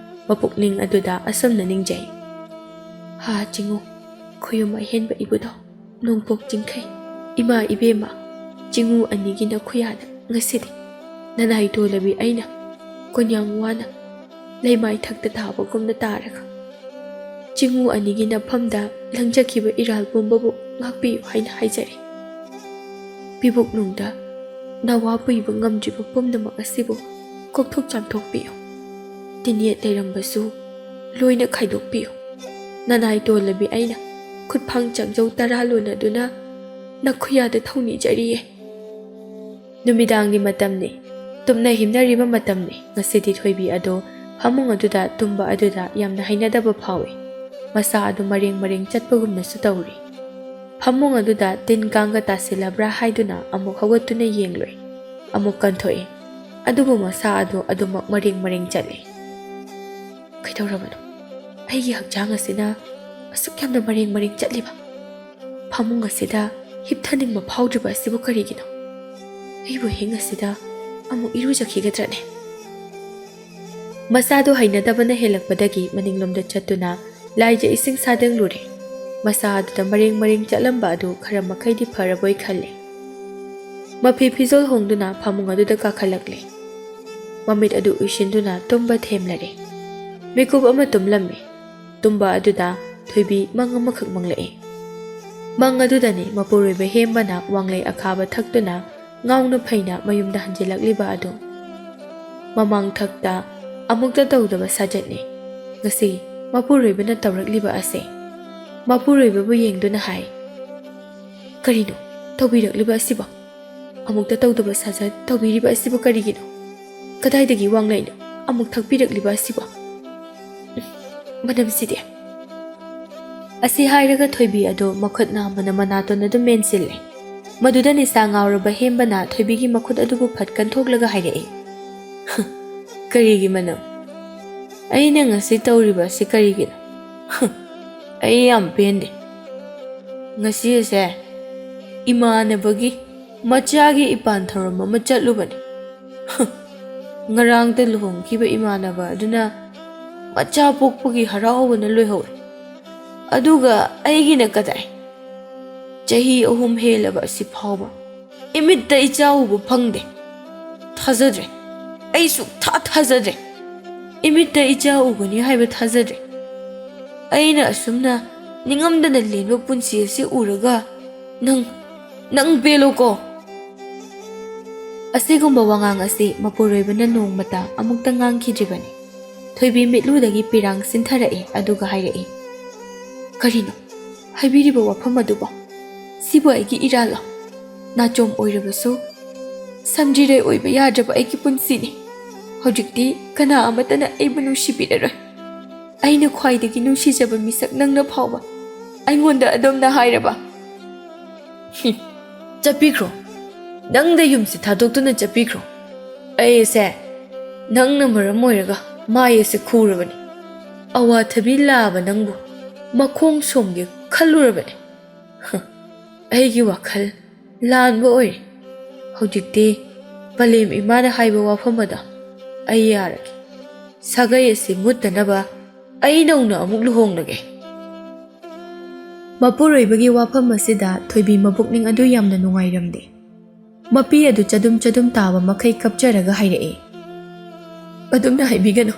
ꯃꯄꯨꯛꯅꯤꯡ ꯑꯗꯨꯗ ꯑꯁꯨꯝꯅ ꯅꯤꯡꯖꯩ꯫ ꯍꯥ ꯆꯤꯡꯉꯨ, ꯈꯨꯌꯨꯝ ꯑꯍꯦꯟꯕ ꯏꯕꯨꯙꯧ, ꯅꯣꯡꯄꯣꯛ ꯆꯤꯡꯈꯩ, ꯏꯃꯥ ꯏꯕꯦꯝꯃ, ꯆꯤꯡꯉꯨ ꯑꯅꯤꯒꯤ ꯅꯈꯨꯌꯥꯗ ꯉꯁꯤꯗꯤ ꯅꯅꯥꯏ ꯇꯣꯂꯕꯤ ꯑꯩꯅ ꯀꯣꯟꯌꯥꯝ ꯋꯥꯅ ꯂꯩꯃꯥꯏ ꯊꯛꯇ ꯇꯥꯕꯒꯨꯝꯅ ꯇꯥꯔꯒ ꯆꯤꯡꯉꯨ ꯑꯅꯤꯒꯤ ꯅꯐꯝꯗ ꯂꯪꯖꯈꯤꯕ ꯏꯔꯥꯜ ꯄꯨꯝꯕꯕꯨ ꯉꯥꯛꯄꯤꯌꯨ ꯍꯥꯏꯅ ꯍꯥꯏꯖꯔꯤ꯫ ꯄꯤꯕꯨꯛꯅꯨꯡꯗ ꯅꯋꯥ ꯄꯨꯏꯕ ꯉꯝꯗ꯭ꯔꯤꯕ ꯄꯨꯝꯅꯃꯛ ꯑꯁꯤꯕꯨ ꯀꯣꯛꯊꯣꯛ ꯆꯥꯝꯊꯣꯛꯄꯤꯌꯨ꯫ ꯇꯤꯟꯌꯦꯠ ꯂꯩꯔꯝꯕꯁꯨ ꯂꯣꯏꯅ ꯈꯥꯏꯗꯣꯛꯄꯤꯌꯨ꯫ ꯅꯅꯥꯏ ꯇꯣꯂꯕꯤ ꯑꯩꯅ ꯈꯨꯠꯐꯥꯡ ꯆꯪꯖꯧ 10 ꯂꯣꯟꯅꯗꯨꯅ ꯅꯈꯨꯌꯥꯗ ꯊꯧꯅꯤꯖꯔꯤꯌꯦ꯫ ꯅꯨꯃꯤꯗꯥꯡꯒꯤ ꯃꯇꯝꯅꯤ, ꯇꯨꯝꯅ ꯍꯤꯞꯅꯔꯤꯕ ꯃꯇꯝꯅꯤ꯫ ꯉꯁꯤꯗꯤ ꯊꯣꯏꯕꯤ ꯑꯗꯨ ꯐꯃꯨꯡ ꯑꯗꯨꯗ ꯇꯨꯝꯕ ꯑꯗꯨꯗ ꯌꯥꯝꯅ ꯍꯩꯅꯗꯕ ꯐꯥꯎꯏ꯫ ꯃꯁꯥ ꯑꯗꯨ ꯃꯔꯦꯡ ꯃꯔꯦꯡ ꯆꯠꯄꯒꯨꯝꯅꯁꯨ ꯇꯧꯔꯤ꯫ ꯐꯃꯨꯡ ꯑꯗꯨꯗ ꯇꯤꯟ ꯀꯥꯡꯒ ꯇꯥꯁꯤꯜꯂꯕ꯭ꯔꯥ ꯍꯥꯏꯗꯨꯅ ꯑꯃꯨꯛ ꯍꯧꯒꯠꯇꯨꯅ ꯌꯦꯡꯂꯨꯏ꯫ ꯑꯃꯨꯛ ꯀꯟꯊꯣꯛꯏ, ꯑꯗꯨꯕꯨ ꯃꯁꯥ ꯑꯗꯨ ꯑꯗꯨꯃꯛ ꯃꯔꯦꯡ ꯃꯔꯦꯡ ꯆꯠꯂꯤ꯫ ꯀꯩꯗꯧꯔꯕꯅꯣ? ꯑꯩꯒꯤ ꯍꯛꯆꯥꯡ ꯑꯁꯤꯅ ꯑꯁꯨꯛ ꯌꯥꯝꯅ ꯃꯔꯦꯡ ꯃꯔꯦꯡ ꯆꯠꯂꯤꯕ? ꯐꯃꯨꯡ ꯑꯁꯤꯗ ꯍꯤꯞꯊꯅꯤꯡꯕ ꯐꯥꯎꯗ꯭ꯔꯤꯕ ꯑꯁꯤꯕꯨ ꯀꯔꯤꯒꯤꯅꯣ? ꯑꯩꯕꯨ ꯍꯤꯡ ꯑꯁꯤꯗ ꯑꯃꯨꯛ ꯏꯔꯨꯖꯈꯤꯒꯗ꯭ꯔꯅꯦ? ꯃꯁꯥꯗꯨ ꯍꯩꯅꯗꯕꯅ ꯍꯦꯜꯂꯛꯄꯗꯒꯤ ꯃꯅꯤꯡꯂꯣꯝꯗ ꯆꯠꯇꯨꯅ ꯂꯥꯏꯖ ꯏꯁꯤꯡ ꯁꯥꯗꯪꯂꯨꯔꯦ꯫ ꯃꯁꯥ ꯑꯗꯨꯗ ꯃꯔꯦꯡ ꯃꯔꯦꯡ ꯆꯠꯂꯝꯕ ꯑꯗꯨ ꯈꯔ ꯃꯈꯩꯗꯤ ꯐꯔꯕꯣꯏ ꯈꯜꯂꯦ꯫ ꯃꯐꯤ ꯐꯤꯖꯣꯜ ꯍꯣꯡꯗꯨꯅ ꯐꯃꯨꯡ ꯑꯗꯨꯗ ꯀꯥꯈꯠꯂꯛꯂꯦ꯫ ꯃꯃꯤꯠ ꯑꯗꯨ ꯎꯏꯁꯤꯟꯗꯨꯅ ꯇꯨꯝꯕ ꯊꯦꯝꯂꯔꯦ꯫ ꯃꯤꯀꯨꯞ ꯑꯃ ꯇꯨꯝꯂꯝꯃꯤ꯫ ꯇꯨꯝꯕ ꯑꯗꯨꯗ ꯊꯣꯏꯕꯤ ꯃꯪ ꯑꯃꯈꯛ ꯃꯪꯂꯛꯏ꯫ ꯃꯪ ꯑꯗꯨꯗꯅꯤ ꯃꯄꯨꯔꯣꯏꯕ ꯍꯦꯝꯕꯅ ꯋꯥꯡꯂꯩ ꯑꯈꯥꯕ ꯊꯛꯇꯨꯅ ꯉꯥꯎꯅ ꯐꯩꯅ ꯃꯌꯨꯝꯗ ꯍꯟꯖꯤꯜꯂꯛꯂꯤꯕ ꯑꯗꯨ꯫ ꯃꯃꯥꯡ ꯊꯛꯇ ꯑꯃꯨꯛꯇ ꯇꯧꯗꯕ ꯁꯥꯖꯠꯅꯤ ꯉꯁꯤ ꯃꯄꯨꯔꯣꯏꯕꯅ ꯇꯧꯔꯛꯂꯤꯕ ꯑꯁꯦ꯫ ꯃꯄꯨꯔꯣꯏꯕꯕꯨ ꯌꯦꯡꯗꯨꯅ ꯍꯥꯏ, ꯀꯔꯤꯅꯣ ꯇꯧꯕꯤꯔꯛꯂꯤꯕ ꯑꯁꯤꯕꯣ? ꯑꯃꯨꯛꯇ ꯇꯧꯗꯕ ꯁꯥꯖꯠ ꯇꯧꯕꯤꯔꯤꯕ ꯑꯁꯤꯕꯨ ꯀꯔꯤꯒꯤꯅꯣ? ꯀꯗꯥꯏꯗꯒꯤ ꯋꯥꯡꯂꯩꯅꯣ ꯑꯃꯨꯛ ꯊꯛꯄꯤꯔꯛꯂꯤꯕ ꯑꯁꯤꯕꯣ? ꯃꯅꯝꯁꯤꯗꯤ! ꯑꯁꯤ ꯍꯥꯏꯔꯒ ꯊꯣꯏꯕꯤ ꯑꯗꯨ ꯃꯈꯨꯠ ꯅꯥꯝꯃꯅ ꯃꯅꯥꯇꯣꯟ ꯑꯗꯨ ꯃꯦꯟꯁꯤꯜꯂꯦ꯫ ꯃꯗꯨꯗ ꯅꯤꯁꯥ ꯉꯥꯎꯔꯕ ꯍꯦꯝꯕꯅ ꯊꯣꯏꯕꯤꯒꯤ ꯃꯈꯨꯠ ꯑꯗꯨꯕꯨ ꯐꯠ ꯀꯟꯊꯣꯛꯂꯒ ꯍꯥꯏꯔꯛꯏ, ꯀꯔꯤꯒꯤ ꯃꯅꯝ? ꯑꯩꯅ ꯉꯁꯤ ꯇꯧꯔꯤꯕꯁꯤ ꯀꯔꯤꯒꯤꯅꯣ? ꯑꯩ ꯌꯥꯝ ꯄꯦꯟꯗꯦ. ꯉꯁꯤꯁꯦ ꯏꯃꯥꯟꯅꯕꯒꯤ ꯃꯆꯥꯒꯤ ꯏꯄꯥꯟ ꯊꯧꯔꯝ ꯑꯃ ꯆꯠꯂꯨꯕꯅꯤ. ꯉꯔꯥꯡꯇ ꯂꯨꯍꯣꯡꯈꯤꯕ ꯏꯃꯥꯟꯅꯕ ꯑꯗꯨꯅ ꯃꯆꯥ ꯄꯣꯛꯄꯒꯤ ꯍꯔꯥꯎꯕꯅ ꯂꯣꯏꯍꯧꯔꯦ. ꯑꯗꯨꯒ ꯑꯩꯒꯤꯅ ꯀꯗꯥꯏ? ꯆꯍꯤ 3 ꯍꯦꯜꯂꯕ ꯑꯁꯤ ꯐꯥꯎꯕ ꯏꯃꯤꯠꯇ ꯏꯆꯥ ꯎꯕ ꯐꯪꯗꯦ. ꯊꯥꯖꯗ꯭ꯔꯦ. ꯑꯩ ꯁꯨꯛꯊꯥ ꯊꯥꯖꯗ꯭ꯔꯦ. ꯏꯃꯤꯠꯇ ꯏꯆꯥ ꯎꯒꯅꯤ ꯍꯥꯏꯕ ꯊꯥꯖꯗ꯭ꯔꯦ. ꯑꯩꯅ ꯑꯁꯨꯝꯅ ꯅꯤꯡꯉꯝꯗꯅ ꯂꯦꯟꯕ ꯄꯨꯟꯁꯤ ꯑꯁꯤ ꯎꯔꯒ ꯅꯪ ꯄꯦꯜꯂꯣꯀꯣ. ꯑꯁꯤꯒꯨꯝꯕ ꯋꯥꯉꯥꯡ ꯑꯁꯤ ꯃꯄꯨꯔꯣꯏꯕꯅ ꯅꯣꯡꯃꯇ ꯑꯃꯨꯛꯇ ꯉꯥꯡꯈꯤꯗ꯭ꯔꯤꯕꯅꯤ. ꯊꯣꯏꯕꯤ ꯃꯤꯠꯂꯨꯗꯒꯤ ꯄꯤꯔꯥꯡ ꯁꯤꯟꯊꯔꯛꯏ ꯑꯗꯨꯒ ꯍꯥꯏꯔꯛꯏ, ꯀꯔꯤꯅꯣ ꯍꯥꯏꯕꯤꯔꯤꯕ ꯋꯥꯐꯝ ꯑꯗꯨꯕꯣ? ꯁꯤꯕꯨ ꯑꯩꯒꯤ ꯏꯔꯥꯜꯂꯣ? ꯅꯥꯆꯣꯝ ꯑꯣꯏꯔꯕꯁꯨ ꯁꯝꯖꯤꯔꯩ ꯑꯣꯏꯕ ꯌꯥꯗ꯭ꯔꯕ ꯑꯩꯒꯤ ꯄꯨꯟꯁꯤꯅꯤ. ꯍꯧꯖꯤꯛꯇꯤ ꯀꯅꯥ ꯑꯃꯠꯇꯅ ꯑꯩꯕꯨ ꯅꯨꯡꯁꯤꯕꯤꯔꯔꯣꯏ. ꯑꯩꯅ ꯈ꯭ꯋꯥꯏꯗꯒꯤ ꯅꯨꯡꯁꯤꯖꯕ ꯃꯤꯁꯛ ꯅꯪꯅ ꯐꯥꯎꯕ ꯑꯩꯉꯣꯟꯗ ꯑꯗꯣꯝꯅ ꯍꯥꯏꯔꯕ? ꯆꯠꯄꯤꯈ꯭ꯔꯣ. ꯅꯪꯗ ꯌꯨꯝꯁꯤ ꯊꯥꯗꯣꯛꯇꯨꯅ ꯆꯠꯄꯤꯈ꯭ꯔꯣ. ꯑꯩꯁꯦ ꯅꯪꯅ ꯃꯔꯝ ꯑꯣꯏꯔꯒ ꯃꯥꯏ ꯑꯁꯤ ꯈꯨꯔꯕꯅꯤ. ꯑꯋꯥꯊꯕꯤ ꯂꯥꯕ ꯅꯪꯕꯨ ꯃꯈꯣꯡ ꯁꯣꯝꯒꯦ ꯈꯜꯂꯨꯔꯕꯅꯤ. ꯑꯩꯒꯤ ꯋꯥꯈꯜ ꯂꯥꯟꯕ ꯑꯣꯏꯔꯦ. ꯍꯧꯖꯤꯛꯇꯤ ꯄꯂꯦꯝ ꯏꯃꯥꯅ ꯍꯥꯏꯕ ꯋꯥꯐꯝ ꯑꯗꯣ ꯑꯩ ꯌꯥꯔꯒꯦ. ꯁꯥꯒꯩ ꯑꯁꯤ ꯃꯨꯠꯇꯅꯕ ꯑꯩ ꯅꯧꯅ ꯑꯃꯨꯛ ꯂꯨꯍꯣꯡꯂꯒꯦ. ꯃꯄꯨꯔꯣꯏꯕꯒꯤ ꯋꯥꯐꯝ ꯑꯁꯤꯗ ꯊꯣꯏꯕꯤ ꯃꯄꯨꯛꯅꯤꯡ ꯑꯗꯨ ꯌꯥꯝꯅ ꯅꯨꯡꯉꯥꯏꯔꯝꯗꯦ. ꯃꯄꯤ ꯑꯗꯨ ꯆꯗꯨꯝ ꯇꯥꯕ ꯃꯈꯩ ꯀꯞꯆꯔꯒ ꯍꯥꯏꯔꯛꯏ, ꯑꯗꯨꯝꯅ ꯍꯥꯏꯕꯤꯒꯅꯨ.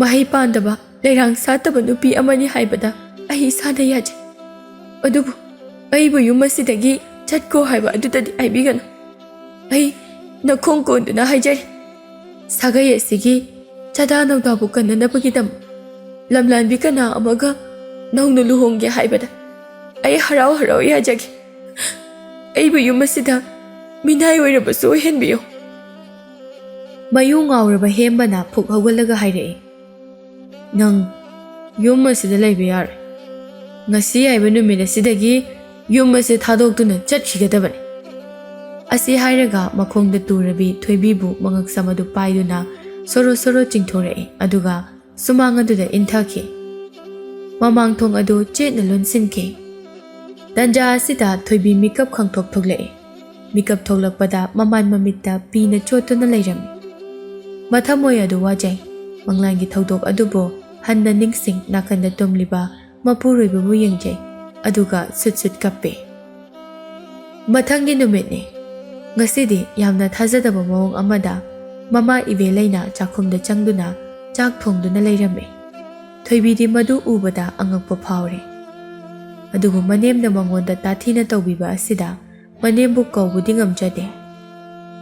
ꯃꯍꯩ ꯄꯥꯟꯗꯕ ꯂꯩꯔꯥꯡ ꯁꯥꯠꯇꯕ ꯅꯨꯄꯤ ꯑꯃꯅꯤ ꯍꯥꯏꯕꯗ ꯑꯩ ꯏꯁꯥꯅ ꯌꯥꯖꯩ. ꯑꯗꯨꯕꯨ ꯑꯩꯕꯨ ꯌꯨꯝ ꯑꯁꯤꯗꯒꯤ ꯆꯠꯈꯣ ꯍꯥꯏꯕ ꯑꯗꯨꯗꯗꯤ ꯍꯥꯏꯕꯤꯒꯅꯨ. ꯑꯩ ꯅꯈꯣꯡ ꯀꯣꯟꯗꯨꯅ ꯍꯥꯏꯖꯔꯤ. ꯁꯥꯒꯩ ꯑꯁꯤꯒꯤ ꯆꯥꯗꯥ ꯅꯧꯗꯥꯕꯨ ꯀꯟꯅꯅꯕꯒꯤꯗꯃꯛ ꯂꯝꯂꯥꯟꯕꯤ ꯀꯅꯥ ꯑꯃꯒ ꯅꯧꯅ ꯂꯨꯍꯣꯡꯒꯦ ꯍꯥꯏꯕꯗ ꯑꯩ ꯍꯔꯥꯎ ꯍꯔꯥꯎ ꯌꯥꯖꯒꯦ. ꯑꯩꯕꯨ ꯌꯨꯝ ꯑꯁꯤꯗ ꯃꯤꯅꯥꯏ ꯑꯣꯏꯔꯕꯁꯨ ꯑꯣꯏꯍꯟꯕꯤꯌꯨ. ꯃꯌꯨ ꯉꯥꯎꯔꯕ ꯍꯦꯝꯕꯅ ꯐꯨꯛ ꯍꯧꯒꯠꯂꯒ ꯍꯥꯏꯔꯛꯏ, ꯅꯪ ꯌꯨꯝ ꯑꯁꯤꯗ ꯂꯩꯕ ꯌꯥꯔꯣꯏ. ꯉꯁꯤ ꯍꯥꯏꯕ ꯅꯨꯃꯤꯠ ꯑꯁꯤꯗꯒꯤ ꯌꯨꯝ ꯑꯁꯤ ꯊꯥꯗꯣꯛꯇꯨꯅ ꯆꯠꯈꯤꯒꯗꯕꯅꯤ. ꯑꯁꯤ ꯍꯥꯏꯔꯒ ꯃꯈꯣꯡꯗ ꯇꯨꯔꯕꯤ ꯊꯣꯏꯕꯤꯕꯨ ꯃꯉꯛꯁꯝ ꯑꯗꯨ ꯄꯥꯏꯗꯨꯅ ꯁꯣꯔꯣ ꯆꯤꯡꯊꯣꯔꯛꯏ ꯑꯗꯨꯒ ꯁꯨꯃꯥꯡ ꯑꯗꯨꯗ ꯏꯟꯊꯈꯤ. ꯃꯃꯥꯡ ꯊꯣꯡ ꯑꯗꯨ ꯆꯦꯠꯅ ꯂꯣꯟꯁꯤꯟꯈꯤ. ꯇꯟꯖꯥ ꯑꯁꯤꯗ ꯊꯣꯏꯕꯤ ꯃꯤꯀꯞ ꯈꯪꯊꯣꯛ ꯊꯣꯛꯂꯛꯏ. ꯃꯤꯀꯞ ꯊꯣꯛꯂꯛꯄꯗ ꯃꯃꯥꯟ ꯃꯃꯤꯠꯇ ꯄꯤꯅ ꯆꯣꯠꯇꯨꯅ ꯂꯩꯔꯝꯃꯤ. ꯃꯊꯃꯣꯏ ꯑꯗꯨ ꯋꯥꯖꯩ. ꯃꯪꯂꯥꯟꯒꯤ ꯊꯧꯗꯣꯛ ꯑꯗꯨꯕꯨ ꯍꯟꯅ ꯅꯤꯡꯁꯤꯡ ꯅꯥꯀꯟꯗ ꯇꯨꯝꯂꯤꯕ ꯃꯄꯨꯔꯣꯏꯕꯕꯨ ꯌꯦꯡꯖꯩ ꯑꯗꯨꯒ ꯁꯨꯠ ꯀꯞꯄꯤ. ꯃꯊꯪꯒꯤ ꯅꯨꯃꯤꯠꯅꯤ. ꯉꯁꯤꯗꯤ ꯌꯥꯝꯅ ꯊꯥꯖꯗꯕ ꯃꯑꯣꯡ ꯑꯃꯗ ꯃꯃꯥ ꯏꯕꯦꯂꯩꯅ ꯆꯥꯛꯈꯨꯝꯗ ꯆꯪꯗꯨꯅ ꯆꯥꯛ ꯊꯣꯡꯗꯨꯅ ꯂꯩꯔꯝꯃꯤ. ꯊꯣꯏꯕꯤꯗꯤ ꯃꯗꯨ ꯎꯕꯗ ꯑꯉꯛꯄ ꯐꯥꯎꯔꯦ. ꯑꯗꯨꯕꯨ ꯃꯅꯦꯝꯅ ꯃꯉꯣꯟꯗ ꯇꯥꯊꯤꯅ ꯇꯧꯕꯤꯕ ꯑꯁꯤꯗ ꯃꯅꯦꯝꯕꯨ ꯀꯧꯕꯗꯤ ꯉꯝꯖꯗꯦ.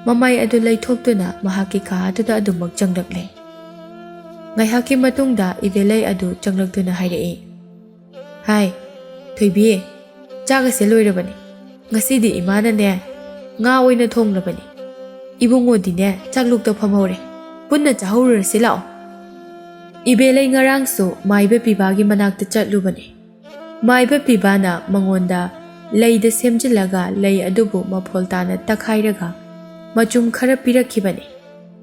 ꯃꯃꯥꯏ ꯑꯗꯨ ꯂꯩꯊꯣꯛꯇꯨꯅ ꯃꯍꯥꯛꯀꯤ ꯀꯥ ꯑꯗꯨꯗ ꯑꯗꯨꯃꯛ ꯆꯪꯂꯛꯂꯦ. ꯉꯥꯏꯍꯥꯛꯀꯤ ꯃꯇꯨꯡꯗ ꯏꯕꯦꯂꯩ ꯑꯗꯨ ꯆꯪꯂꯛꯇꯨꯅ ꯍꯥꯏꯔꯛꯏ, ꯍꯥꯏ ꯊꯣꯏꯕꯤ, ꯆꯥꯛ ꯑꯁꯤ ꯂꯣꯏꯔꯕꯅꯤ. ꯉꯁꯤꯗꯤ ꯏꯃꯥꯅꯅꯦ ꯉꯥ ꯑꯣꯏꯅ ꯊꯣꯡꯂꯕꯅꯤ. ꯏꯕꯨꯡꯉꯣꯗꯤꯅꯦ ꯆꯥꯛꯂꯨꯛꯇ ꯐꯝꯍꯧꯔꯦ. ꯄꯨꯟꯅ ꯆꯥꯍꯧꯔꯨꯔꯁꯤ ꯂꯥꯛꯑꯣ. ꯏꯕꯦꯂꯩ ꯉꯔꯥꯡꯁꯨ ꯃꯥꯏꯕ ꯄꯤꯕꯥꯒꯤ ꯃꯅꯥꯛꯇ ꯆꯠꯂꯨꯕꯅꯤ. ꯃꯥꯏꯕ ꯄꯤꯕꯥꯅ ꯃꯉꯣꯟꯗ ꯂꯩꯗ ꯁꯦꯝꯖꯤꯜꯂꯒ ꯂꯩ ꯑꯗꯨꯕꯨ ꯃꯐꯣꯜ ꯇꯥꯅ ꯇꯛꯈꯥꯏꯔꯒ ꯃꯆꯨꯝ ꯈꯔ ꯄꯤꯔꯛꯈꯤꯕꯅꯤ.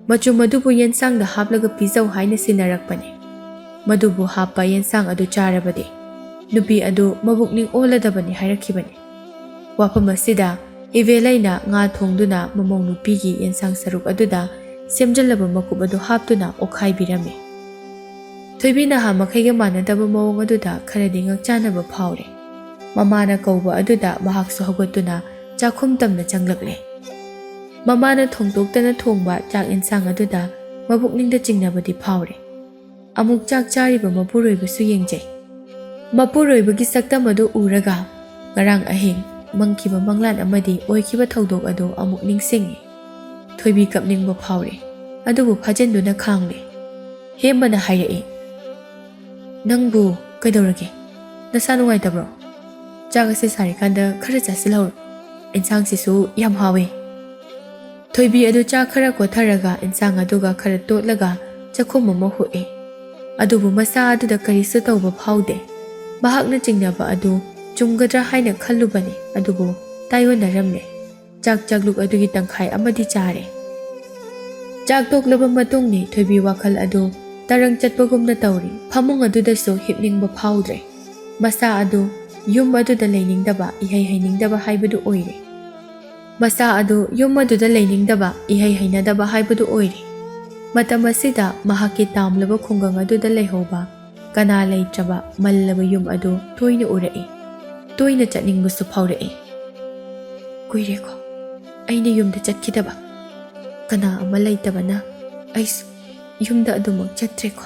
ꯃꯆꯨꯝ ꯑꯗꯨꯕꯨ ꯌꯦꯟꯁꯥꯡꯗ ꯍꯥꯞꯂꯒ ꯄꯤꯖꯧ ꯍꯥꯏꯅ ꯁꯤꯟꯅꯔꯛꯄꯅꯤ. ꯃꯗꯨꯕꯨ ꯍꯥꯞꯄ ꯌꯦꯟꯁꯥꯡ ꯑꯗꯨ ꯆꯥꯔꯕꯗꯤ ꯅꯨꯄꯤ ꯑꯗꯨ ꯃꯕꯨꯛꯅꯤꯡ ꯑꯣꯜꯂꯗꯕꯅꯤ ꯍꯥꯏꯔꯛꯈꯤꯕꯅꯤ. ꯋꯥꯐꯝ ꯑꯁꯤꯗ ꯏꯕꯦꯂꯩꯅ ꯉꯥ ꯊꯣꯡꯗꯨꯅ ꯃꯃꯧ ꯅꯨꯄꯤꯒꯤ ꯌꯦꯟꯁꯥꯡ ꯁꯔꯨꯛ ꯑꯗꯨꯗ ꯁꯦꯝꯖꯤꯜꯂꯕ ꯃꯀꯨꯞ ꯑꯗꯨ ꯍꯥꯞꯇꯨꯅ ꯑꯣꯠꯈꯥꯏꯕꯤꯔꯝꯃꯤ. ꯊꯣꯏꯕꯤ ꯅꯍꯥ ꯃꯈꯩꯒ ꯃꯥꯟꯅꯗꯕ ꯃꯑꯣꯡ ꯑꯗꯨꯗ ꯈꯔꯗꯤ ꯉꯛꯆꯥꯅꯕ ꯐꯥꯎꯔꯦ. ꯃꯃꯥꯅ ꯀꯧꯕ ꯑꯗꯨꯗ ꯃꯍꯥꯛꯁꯨ ꯍꯧꯒꯠꯇꯨꯅ ꯆꯥꯛꯈꯨꯝ ꯇꯝꯅ ꯆꯪꯂꯛꯂꯦ. ꯃꯃꯥꯅ ꯊꯣꯡꯗꯣꯛꯇꯅ ꯊꯣꯡꯕ ꯆꯥꯛ ꯌꯦꯟꯁꯥꯡ ꯑꯗꯨꯗ ꯃꯕꯨꯛꯅꯤꯡꯗ ꯆꯤꯡꯅꯕꯗꯤ ꯐꯥꯎꯔꯦ. ꯑꯃꯨꯛ ꯆꯥꯛ ꯆꯥꯔꯤꯕ ꯃꯄꯨꯔꯣꯏꯕꯁꯨ ꯌꯦꯡꯖꯩ. ꯃꯄꯨꯔꯣꯏꯕꯒꯤ ꯁꯛꯇꯝ ꯑꯗꯨ ꯎꯔꯒ ꯉꯔꯥꯡ ꯑꯍꯤꯡ ꯃꯪꯈꯤꯕ ꯃꯪꯂꯥꯟ ꯑꯃꯗꯤ ꯑꯣꯏꯈꯤꯕ ꯊꯧꯗꯣꯛ ꯑꯗꯨ ꯑꯃꯨꯛ ꯅꯤꯡꯁꯤꯡꯉꯤ. ꯊꯣꯏꯕꯤ ꯀꯞꯅꯤꯡꯕ ꯐꯥꯎꯔꯦ. ꯑꯗꯨꯕꯨ ꯐꯥꯖꯤꯟꯗꯨꯅ ꯈꯥꯡꯂꯦ. ꯍꯦꯝꯕꯅ ꯍꯥꯏꯔꯛꯏ, ꯅꯪꯕꯨ ꯀꯩꯗꯧꯔꯒꯦ? ꯅꯁꯥ ꯅꯨꯡꯉꯥꯏꯇꯕ꯭ꯔꯣ? ꯆꯥꯛ ꯑꯁꯤ ꯁꯥꯔꯤꯀꯥꯟꯗ ꯈꯔ ꯆꯥꯁꯤꯜꯍꯧꯔꯣ. ꯏꯟꯁꯥꯡꯁꯤꯁꯨ ꯌꯥꯝ ꯍꯥꯎꯋꯦ. ꯊꯣꯏꯕꯤ ꯑꯗꯨ ꯆꯥꯛ ꯈꯔ ꯀꯣꯊꯔꯒ ꯏꯟꯁꯥꯡ ꯑꯗꯨꯒ ꯈꯔ ꯇꯣꯠꯂꯒ ꯆꯥꯛꯈꯨꯝ ꯑꯃ ꯍꯨꯛꯏ. ꯑꯗꯨꯕꯨ ꯃꯁꯥ ꯑꯗꯨꯗ ꯀꯔꯤꯁꯨ ꯇꯧꯕ ꯐꯥꯎꯗꯦ. ꯃꯍꯥꯛꯅ ꯆꯤꯡꯅꯕ ꯑꯗꯨ ꯆꯨꯝꯒꯗ꯭ꯔꯥ ꯍꯥꯏꯅ ꯈꯜꯂꯨꯕꯅꯤ ꯑꯗꯨꯕꯨ ꯇꯥꯏꯑꯣꯟꯅꯔꯝꯂꯦ. ꯆꯥꯛꯂꯨꯛ ꯑꯗꯨꯒꯤ ꯇꯪꯈꯥꯏ ꯑꯃꯗꯤ ꯆꯥꯔꯦ. ꯆꯥꯛ ꯇꯣꯛꯂꯕ ꯃꯇꯨꯡꯅꯤ ꯊꯣꯏꯕꯤ ꯋꯥꯈꯜ ꯑꯗꯨ tarang chatpagumna tawri phamung adudasu hipningba phawdre masa adu yum aduda leiningdaba ihai hainingdaba haibadu oire masa adu yum aduda leiningdaba ihai hainadaba haibadu oire matam asida mahaki tamlaba khungang aduda leihoba kana leitraba mallaba yum adu toina urai toina chatningbusu phawrai kuireko aina yumda chatkidaba kana ama leitabana aisu yumda adumak chatreko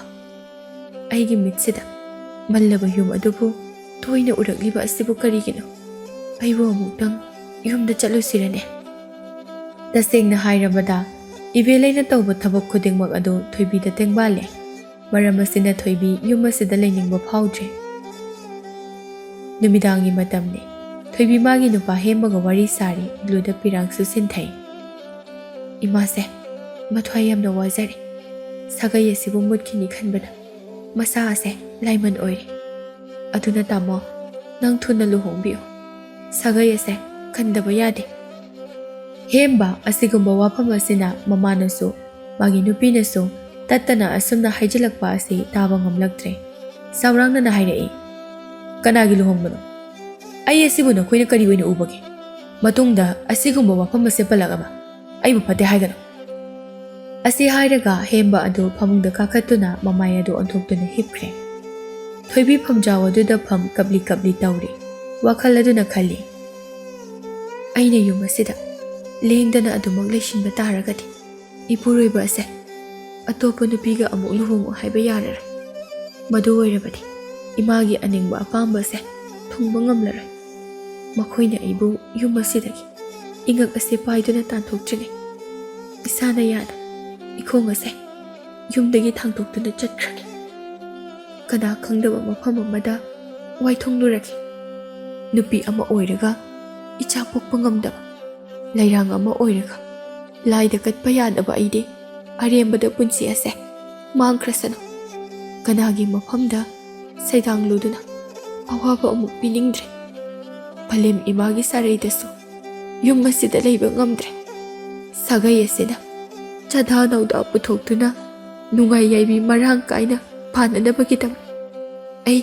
aigi mitsida mallaba yum adubu toina urakliba asibu karigino aibu amuktang yumda chatlusirane tasengna hairabada ibelaina tawba thabak khudingmak adu thoibida tengbale maram asina thoibi yum asida leiningba phawdre numidangi matamne thoibi magi nupa hembaga wari sari luda pirang su sinthai imase mathwai yamna wajari sagai asibu mutkhini khanbana masa ase laiman oire aduna tamo nang thuna luhongbiyo sagai ase khandaba yade hemba asigumba wafam asina mamanasu magi nupinasu tattana asumna haijilakpa asi taba ngamlaktre saurangna na hairai kanagi luhongbano ai asibu na khoina kari oina ubage matungda asigumba wafam ase palagaba aibu phate haigano asi hairaga hemba adu phamungda kakhatuna mamai adu onthoktuna hipkhre thoibi phamjaw aduda pham kapli kapli tawri wakhal aduna khali aina yum asida lengdana adumak leishinba taragadi ipuroiba ase atopa nupiga amuk luhongo haiba yarara madu oirabadi imagi aningba apamba ase thungba ngamlara makhoina aibu yum asidagi ingak ase paiduna tanthoktrine isana yana ikhong ase yumdagi thangtoktuna chatkhani kana khangdaba mafam amada waithongluraki nupi ama oiraga icha pokpa ngamdaba lairang ama oiraga laida katpa yadaba aide arembada punsi ase mangkrasano kanagi mafamda saidang luduna awaba amuk piningdre palem imagi saraidasu yum asida leiba ngamdre sagai asina chadha nauda puthokduna nungai yaibi marang kaina phananabagidam ai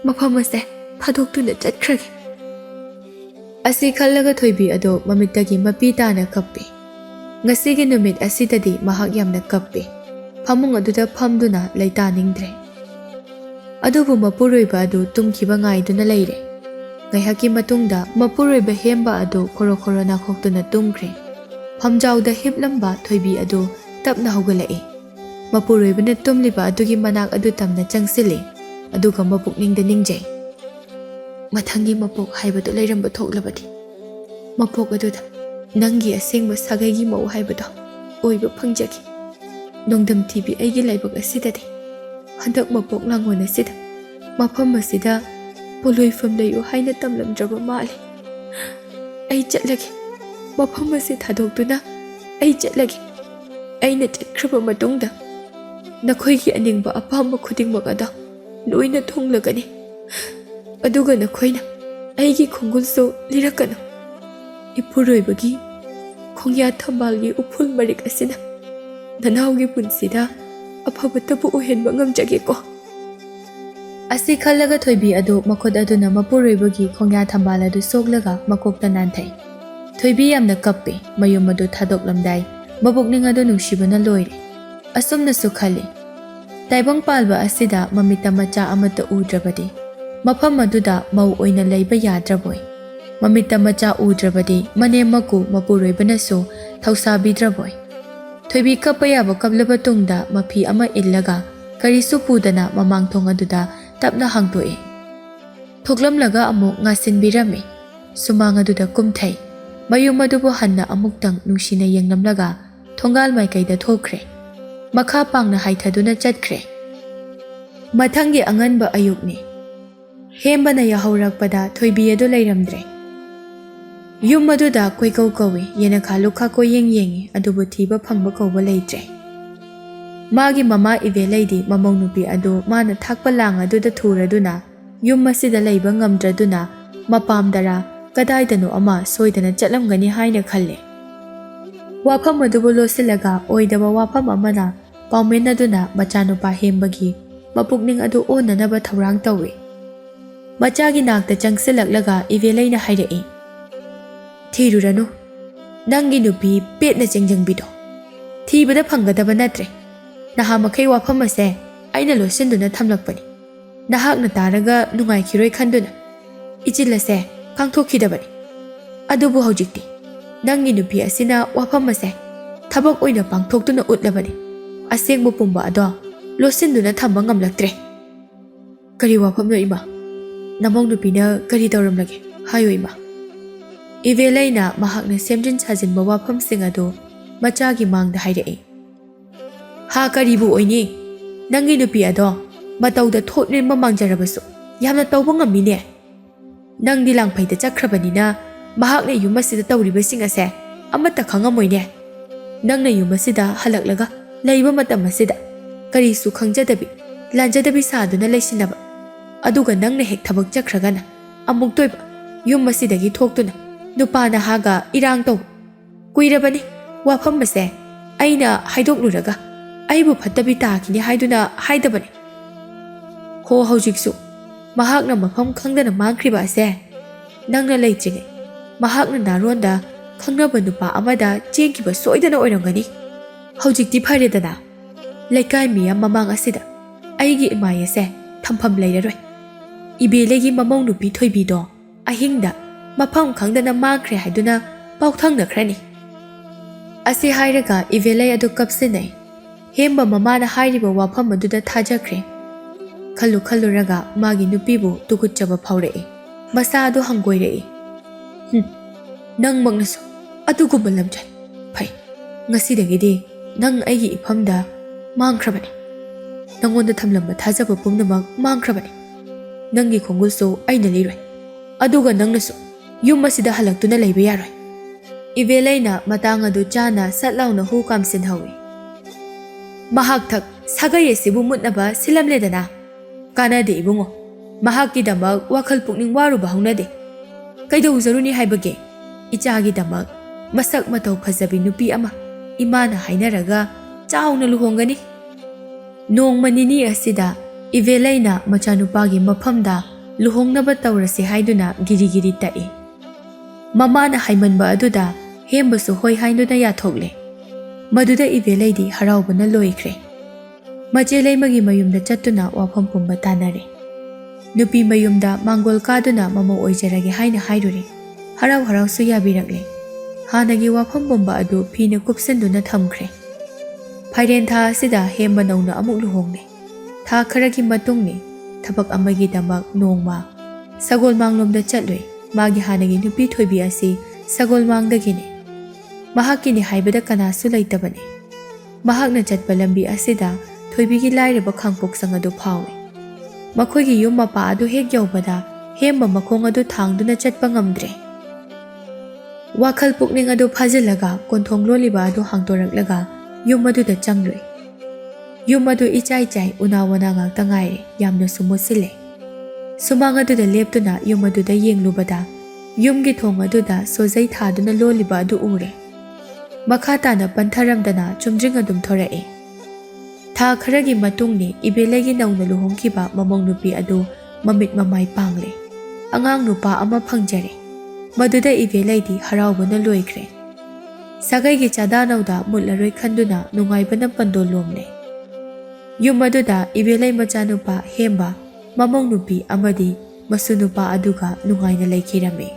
mafam ase thadokduna chatkrage asi khallaga thoibi ado mamitagi mapi tana kappi ngasigi numit asidadi mahak yamna kappi phamung aduda phamduna leita ningdre adubu mapuroiba adu tumkiba ngaiduna leire ngaihaki matungda mapuroiba hemba adu khoro khoro na khoktuna tumkre phamjawda hiplamba thoibi adu tapna hogalai mapuroibana tumliba adugi manak adu tamna changsili aduga mapukningda ningjai mathangi mapok haibadu leiramba thoklabadi mapok aduda nangi asengba sagaigi mau haibadu oiba phangjagi nongdam tibi aigi laibak asidadi handak mapok langona sida mafam asida poloifam layo haina tamlamdraba mali ai chatlagi mafam ase thadokduna ai chatlagi aina chatkraba matungda nakhoigi aningba apamba khudingmak ada loina thonglagani aduga nakhoina aigi khongulso lirakana ipuroibagi khongya thambalgi uphul marik asina nanaugi punsida afabatabu ohenba ngamjage ko asi khallaga thoibi adu makhod aduna mapuroibagi khongya thambal adu soglaga makokta nanthai thoibi yamna kappe mayum adu thadoklamdai mabukning adu nungsibana loire asumna su khali taibang palba asida mamita macha amata udrabadi mafam aduda mau oina leiba yadraboi mamita macha udrabadi manemaku mapuroibana su thausabidraboi thoibi kapayaba kablaba tungda mafi ama illaga karisu pudana mamang thong aduda tapna hangtoi thoklamlaga amuk ngasinbirami sumang aduda kumthai mayum adubu hanna amuktang nungsina yenglamlaga thongal maikaida thokre makha pangna haithaduna chatkre mathangi anganba ayukni hembana yahaurakpada thoibi adu leiramdre yum aduda koikau kawi yena khalu kha ko yengi adubu thiba phangba kauba leitre magi mama ive leidi mamong nupi adu mana thakpa lang aduda thuraduna yum asida leiba ngamdraduna mapamdara kadaidano ama soidana chatlamgani haina khalle wafam adubu losilaga oidaba wafam amana ꯄꯥꯎꯃꯤꯟꯅꯗꯨꯅ ꯃꯆꯥꯅꯨꯄꯥ ꯍꯦꯝꯕꯒꯤ ꯃꯄꯨꯛꯅꯤꯡ ꯑꯗꯨ ꯑꯣꯟꯅꯅꯕ ꯊꯧꯔꯥꯡ ꯇꯧꯏ꯫ ꯃꯆꯥꯒꯤ ꯅꯥꯛꯇ ꯆꯪꯁꯤꯜꯂꯛꯂꯒ ꯏꯕꯦꯂꯩꯅ ꯍꯥꯏꯔꯛꯏ, "ꯊꯤꯔꯨꯔꯅꯨ, ꯅꯪꯒꯤ ꯅꯨꯄꯤ ꯄꯦꯠꯅ ꯆꯦꯡꯖꯪꯕꯤꯗꯣ ꯊꯤꯕꯗ ꯐꯪꯒꯗꯕ ꯅꯠꯇ꯭ꯔꯦ꯫ ꯅꯍꯥꯃꯈꯩ ꯋꯥꯐꯝ ꯑꯁꯦ ꯑꯩꯅ ꯂꯣꯠꯁꯤꯟꯗꯨꯅ ꯊꯝꯂꯛꯄꯅꯤ꯫ ꯅꯍꯥꯛꯅ ꯇꯥꯔꯒ ꯅꯨꯡꯉꯥꯏꯈꯤꯔꯣꯏ ꯈꯟꯗꯨꯅ ꯏꯆꯤꯜ ꯑꯁꯦ ꯀꯥꯡꯊꯣꯛꯈꯤꯗꯕꯅꯤ꯫ ꯑꯗꯨꯕꯨ ꯍꯧꯖꯤꯛꯇꯤ ꯅꯪꯒꯤ ꯅꯨꯄꯤ ꯑꯁꯤꯅ ꯋꯥꯐꯝ ꯑꯁꯦ ꯊꯕꯛ ꯑꯣꯏꯅ ꯄꯥꯡꯊꯣꯛꯇꯨꯅ ꯎꯠꯂꯕꯅꯤ꯫ ꯑꯁꯦꯡꯕ ꯄꯨꯝꯕ ꯑꯗꯣ ꯂꯣꯠꯁꯤꯟꯗꯨꯅ ꯊꯝꯕ ꯉꯝꯂꯛꯇ꯭ꯔꯦ." "ꯀꯔꯤ ꯋꯥꯐꯝꯅꯣ ꯏꯃꯥ? ꯅꯃꯧ ꯅꯨꯄꯤꯅ ꯀꯔꯤ ꯇꯧꯔꯝꯂꯒꯦ? ꯍꯥꯏꯌꯨ ꯏꯃꯥ." ꯏꯕꯦꯂꯩꯅ ꯃꯍꯥꯛꯅ ꯁꯦꯝꯖꯤꯟ ꯁꯥꯖꯤꯟꯕ ꯋꯥꯐꯝꯁꯤꯡ ꯑꯗꯨ ꯃꯆꯥꯒꯤ ꯃꯥꯡꯗ ꯍꯥꯏꯔꯛꯏ꯫ "ꯍꯥ ꯀꯔꯤꯕꯨ ꯑꯣꯏꯅꯤ? ꯅꯪꯒꯤ ꯅꯨꯄꯤ ꯑꯗꯣ ꯃꯇꯧꯗ ꯊꯣꯠ-ꯅꯤꯟꯕ ꯃꯥꯡꯖꯔꯕꯁꯨ ꯌꯥꯝꯅ ꯇꯧꯕ ꯉꯝꯃꯤꯅꯦ꯫ ꯅꯪꯗꯤ ꯂꯥꯡꯐꯩꯗ ꯆꯠꯈ꯭ꯔꯕꯅꯤꯅ ꯃꯍꯥꯛꯅ ꯌꯨꯝ ꯑꯁꯤꯗ ꯇꯧꯔꯤꯕꯁꯤꯡ ꯑꯁꯦ ꯑꯃꯠꯇ ꯈꯪꯉꯝꯃꯣꯏꯅꯦ꯫ ꯅꯪꯅ ꯌꯨꯝ ꯑꯁꯤꯗ ꯍꯜꯂꯛꯂꯒ ꯂꯩꯕ ꯃꯇꯝ ꯑꯁꯤꯗ ꯀꯔꯤꯁꯨ ꯈꯪꯖꯗꯕꯤ ꯂꯥꯟꯖꯗꯕꯤ ꯁꯥꯗꯨꯅ ꯂꯩꯁꯤꯟꯅꯕ, ꯑꯗꯨꯒ ꯅꯪꯅ ꯍꯦꯛ ꯊꯕꯛ ꯆꯠꯈ꯭ꯔꯒꯅ ꯑꯃꯨꯛꯇꯣꯏꯕ ꯌꯨꯝ ꯑꯁꯤꯗꯒꯤ ꯊꯣꯛꯇꯨꯅ ꯅꯨꯄꯥ ꯅꯍꯥꯒ ꯏꯔꯥꯡ ꯇꯧꯕ꯫ ꯀꯨꯏꯔꯕꯅꯤ ꯋꯥꯐꯝ ꯑꯁꯦ ꯑꯩꯅ ꯍꯥꯏꯗꯣꯛꯂꯨꯔꯒ ꯑꯩꯕꯨ ꯐꯠꯇꯕꯤ ꯇꯥꯈꯤꯅꯤ ꯍꯥꯏꯗꯨꯅ ꯍꯥꯏꯗꯕꯅꯤ꯫ ꯍꯣ ꯍꯧꯖꯤꯛꯁꯨ ꯃꯍꯥꯛꯅ ꯃꯐꯝ ꯈꯪꯗꯅ ꯃꯥꯡꯈ꯭ꯔꯤꯕ ꯑꯁꯦ ꯅꯪꯅ ꯂꯩꯇ꯭ꯔꯤꯉꯩ ꯃꯍꯥꯛꯅ ꯅꯥꯔꯣꯟꯗ ꯈꯪꯅꯕ ꯅꯨꯄꯥ ꯑꯃꯗ ꯆꯦꯟꯈꯤꯕ ꯁꯣꯏꯗꯅ ꯑꯣꯏꯔꯝꯒꯅꯤ꯫ ꯍꯧꯖꯤꯛꯇꯤ ꯐꯔꯦꯗꯅ, ꯂꯩꯀꯥꯏ ꯃꯤꯌꯥꯝ ꯃꯃꯥꯡ ꯑꯁꯤꯗ ꯑꯩꯒꯤ ꯏꯃꯥꯏ ꯑꯁꯦ ꯊꯝꯐꯝ ꯂꯩꯔꯔꯣꯏ꯫ ꯏꯕꯦꯂꯩꯒꯤ ꯃꯃꯧ ꯅꯨꯄꯤ ꯊꯣꯏꯕꯤꯗꯣ ꯑꯍꯤꯡꯗ ꯃꯐꯝ ꯈꯪꯗꯅ ꯃꯥꯡꯈ꯭ꯔꯦ ꯍꯥꯏꯗꯨꯅ ꯄꯥꯎꯊꯪꯅꯈ꯭ꯔꯅꯤ." ꯑꯁꯤ ꯍꯥꯏꯔꯒ ꯏꯕꯦꯂꯩ ꯑꯗꯨ ꯀꯞꯁꯤꯟꯅꯩ꯫ ꯍꯦꯝꯕ ꯃꯃꯥꯅ ꯍꯥꯏꯔꯤꯕ ꯋꯥꯐꯝ ꯑꯗꯨꯗ ꯊꯥꯖꯈ꯭ꯔꯦ꯫ ꯈꯜꯂꯨꯔꯒ ꯃꯥꯒꯤ ꯅꯨꯄꯤꯕꯨ ꯇꯨꯀꯠꯆꯕ ꯐꯥꯎꯔꯛꯏ꯫ ꯃꯁꯥ ꯑꯗꯨ ꯍꯪꯒꯣꯏꯔꯛꯏ꯫ "ꯅꯪꯃꯛꯅꯁꯨ ꯑꯗꯨꯒꯨꯝꯕ ꯂꯝꯆꯠ ꯐꯩ꯫ ꯉꯁꯤꯗꯒꯤꯗꯤ ꯅꯪ ꯑꯩꯒꯤ ꯏꯐꯝꯗ ꯃꯥꯡꯈ꯭ꯔꯕꯅꯤ꯫ ꯅꯪꯉꯣꯟꯗ ꯊꯝꯂꯝꯕ ꯊꯥꯖꯕ ꯄꯨꯝꯅꯃꯛ ꯃꯥꯡꯈ꯭ꯔꯕꯅꯤ꯫ ꯅꯪꯒꯤ ꯈꯣꯡꯒꯨꯜꯁꯨ ꯑꯩꯅ ꯂꯤꯔꯣꯏ, ꯑꯗꯨꯒ ꯅꯪꯅꯁꯨ ꯌꯨꯝ ꯑꯁꯤꯗ ꯍꯜꯂꯛꯇꯨꯅ ꯂꯩꯕ ꯌꯥꯔꯣꯏ." ꯏꯕꯦꯂꯩꯅ ꯃꯇꯥꯡ ꯑꯗꯨ ꯆꯥꯅ ꯁꯠ ꯂꯥꯎꯅ ꯍꯨ ꯀꯥꯝꯁꯤꯟꯍꯧꯏ꯫ "ꯃꯍꯥꯛꯊꯛ ꯁꯥꯒꯩ ꯑꯁꯤꯕꯨ ꯃꯨꯠꯅꯕ ꯁꯤꯜꯂꯝꯂꯦꯗꯅ꯫ ꯀꯥꯟꯅꯗꯦ ꯏꯕꯨꯡꯉꯣ, ꯃꯍꯥꯛꯀꯤꯗꯃꯛ ꯋꯥꯈꯜ ꯄꯨꯛꯅꯤꯡ ꯋꯥꯔꯨꯕ ꯍꯧꯅꯗꯦ꯫ ꯀꯩꯗꯧꯖꯔꯨꯅꯤ ꯍꯥꯏꯕꯒꯦ? ꯏꯆꯥꯒꯤꯗꯃꯛ ꯃꯁꯛ ꯃꯇꯧ ꯐꯖꯕꯤ ꯅꯨꯄꯤ ꯑꯃ ꯏꯃꯥꯅ ꯍꯥꯏꯅꯔꯒ ꯆꯥꯎꯅ ꯂꯨꯍꯣꯡꯒꯅꯤ." ꯅꯣꯡꯃ ꯅꯤꯅꯤ ꯑꯁꯤꯗ ꯏꯕꯦꯂꯩꯅ ꯃꯆꯥꯅꯨꯄꯥꯒꯤ ꯃꯐꯝꯗ ꯂꯨꯍꯣꯡꯅꯕ ꯇꯧꯔꯁꯤ ꯍꯥꯏꯗꯨꯅ ꯒꯤꯔꯤ ꯒꯤꯔꯤ ꯇꯛꯏ꯫ ꯃꯃꯥꯅ ꯍꯥꯏꯃꯟꯕ ꯑꯗꯨꯗ ꯍꯦꯝꯕꯁꯨ ꯍꯣꯏ ꯍꯥꯏꯗꯨꯅ ꯌꯥꯊꯣꯛꯂꯦ꯫ ꯃꯗꯨꯗ ꯏꯕꯦꯂꯩꯗꯤ ꯍꯔꯥꯎꯕꯅ ꯂꯣꯏꯈ꯭ꯔꯦ꯫ ꯃꯆꯦꯂꯩꯃꯒꯤ ꯃꯌꯨꯝꯗ ꯆꯠꯇꯨꯅ ꯋꯥꯐꯝ ꯄꯨꯝꯕ ꯇꯥꯟꯅꯔꯦ꯫ ꯅꯨꯄꯤ ꯃꯌꯨꯝꯗ ꯃꯥꯡꯒꯣꯜ ꯀꯥꯗꯨꯅ ꯃꯃꯧ ꯑꯣꯏꯖꯔꯒꯦ ꯍꯥꯏꯅ ꯍꯥꯏꯔꯨꯔꯦ꯫ ꯍꯔꯥꯎ ꯍꯔꯥꯎꯁꯨ ꯌꯥꯕꯤꯔꯛꯂꯦ꯫ ꯍꯥꯟꯅꯒꯤ ꯋꯥꯐꯝ ꯄꯨꯝꯕ ꯑꯗꯨ ꯐꯤꯅ ꯀꯨꯞꯁꯤꯟꯗꯨꯅ ꯊꯝꯈ꯭ꯔꯦ꯫ ꯐꯥꯏꯔꯦꯟ ꯊꯥ ꯑꯁꯤꯗ ꯍꯦꯝꯕ ꯅꯧꯅ ꯑꯃꯨꯛ ꯂꯨꯍꯣꯡꯂꯦ꯫ ꯊꯥ ꯈꯔꯒꯤ ꯃꯇꯨꯡꯅꯤ ꯊꯕꯛ ꯑꯃꯒꯤꯗꯃꯛ ꯅꯣꯡꯃ ꯁꯒꯣꯜꯃꯥꯡꯂꯣꯝꯗ ꯆꯠꯂꯨꯏ꯫ ꯃꯥꯒꯤ ꯍꯥꯟꯅꯒꯤ ꯅꯨꯄꯤ ꯊꯣꯏꯕꯤ ꯑꯁꯤ ꯁꯒꯣꯜꯃꯥꯡꯗꯒꯤꯅꯤ꯫ ꯃꯍꯥꯛꯀꯤꯅꯤ ꯍꯥꯏꯕꯗ ꯀꯅꯥꯁꯨ ꯂꯩꯇꯕꯅꯤ꯫ ꯃꯍꯥꯛꯅ ꯆꯠꯄ ꯂꯝꯕꯤ ꯑꯁꯤꯗ ꯊꯣꯏꯕꯤꯒꯤ ꯂꯥꯏꯔꯕ ꯈꯥꯡꯄꯣꯛꯁꯪ ꯑꯗꯨ ꯐꯥꯎꯏ꯫ ꯃꯈꯣꯏꯒꯤ ꯌꯨꯝ ꯃꯄꯥ ꯑꯗꯨ ꯍꯦꯛ ꯌꯧꯕꯗ ꯍꯦꯝꯕ ꯃꯈꯣꯡ ꯑꯗꯨ ꯊꯥꯡꯗꯨꯅ ꯆꯠꯄ ꯉꯝꯗ꯭ꯔꯦ꯫ ꯋꯥꯈꯜ ꯄꯨꯛꯅꯤꯡ ꯑꯗꯨ ꯐꯥꯖꯤꯜꯂꯒ ꯀꯣꯟꯊꯣꯡ ꯂꯣꯜꯂꯤꯕ ꯑꯗꯨ ꯍꯥꯡꯗꯣꯔꯛꯂꯒ ꯌꯨꯝ ꯑꯗꯨꯗ ꯆꯪꯂꯨꯏ꯫ ꯌꯨꯝ ꯑꯗꯨ ꯏꯆꯥꯏ ꯆꯥꯏ ꯎꯅꯥ ꯋꯥꯅꯥ ꯉꯥꯛꯇ ꯉꯥꯏꯔꯦ꯫ ꯌꯥꯝꯅꯁꯨ ꯃꯣꯠꯁꯤꯜꯂꯦ꯫ ꯁꯨꯃꯥꯡ ꯑꯗꯨꯗ ꯂꯦꯞꯇꯨꯅ ꯌꯨꯝ ꯑꯗꯨꯗ ꯌꯦꯡꯂꯨꯕꯗ ꯌꯨꯝꯒꯤ ꯊꯣꯡ ꯑꯗꯨꯗ ꯁꯣꯖꯩ ꯊꯥꯗꯨꯅ ꯂꯣꯜꯂꯤꯕ ꯑꯗꯨ ꯎꯔꯦ꯫ ꯃꯈꯥ ꯇꯥꯅ ꯄꯟꯊꯔꯝꯗꯅ ꯆꯨꯝꯗ꯭ꯔꯤꯡ ꯑꯗꯨꯝ ꯊꯣꯔꯛꯏ꯫ ꯊꯥ ꯈꯔꯒꯤ ꯃꯇꯨꯡꯅꯤ ꯏꯕꯦꯂꯩꯒꯤ ꯅꯧꯅ ꯂꯨꯍꯣꯡꯈꯤꯕ ꯃꯃꯧ ꯅꯨꯄꯤ ꯑꯗꯨ ꯃꯃꯤꯠ ꯃꯃꯥꯏ ꯄꯥꯡꯂꯦ꯫ ꯑꯉꯥꯡ ꯅꯨꯄꯥ ꯑꯃ ꯐꯪꯖꯔꯦ꯫ ꯃꯗꯨꯗ ꯏꯕꯦꯂꯩꯗꯤ ꯍꯔꯥꯎꯕꯅ ꯂꯣꯏꯈ꯭ꯔꯦ꯫ ꯁꯥꯒꯩꯒꯤ ꯆꯥꯗꯥ ꯅꯧꯗꯥ ꯃꯨꯠꯂꯔꯣꯏ ꯈꯟꯗꯨꯅ ꯅꯨꯡꯉꯥꯏꯕꯅ ꯄꯟꯗꯣꯜ ꯂꯣꯝꯂꯦ꯫ ꯌꯨꯝ ꯑꯗꯨꯗ ꯏꯕꯦꯂꯩ ꯃꯆꯥꯅꯨꯄꯥ ꯍꯦꯝꯕ, ꯃꯃꯧ ꯅꯨꯄꯤ ꯑꯃꯗꯤ ꯃꯁꯨ ꯅꯨꯄꯥ ꯑꯗꯨꯒ ꯅꯨꯡꯉꯥꯏꯅ ꯂꯩꯈꯤꯔꯝꯃꯤ꯫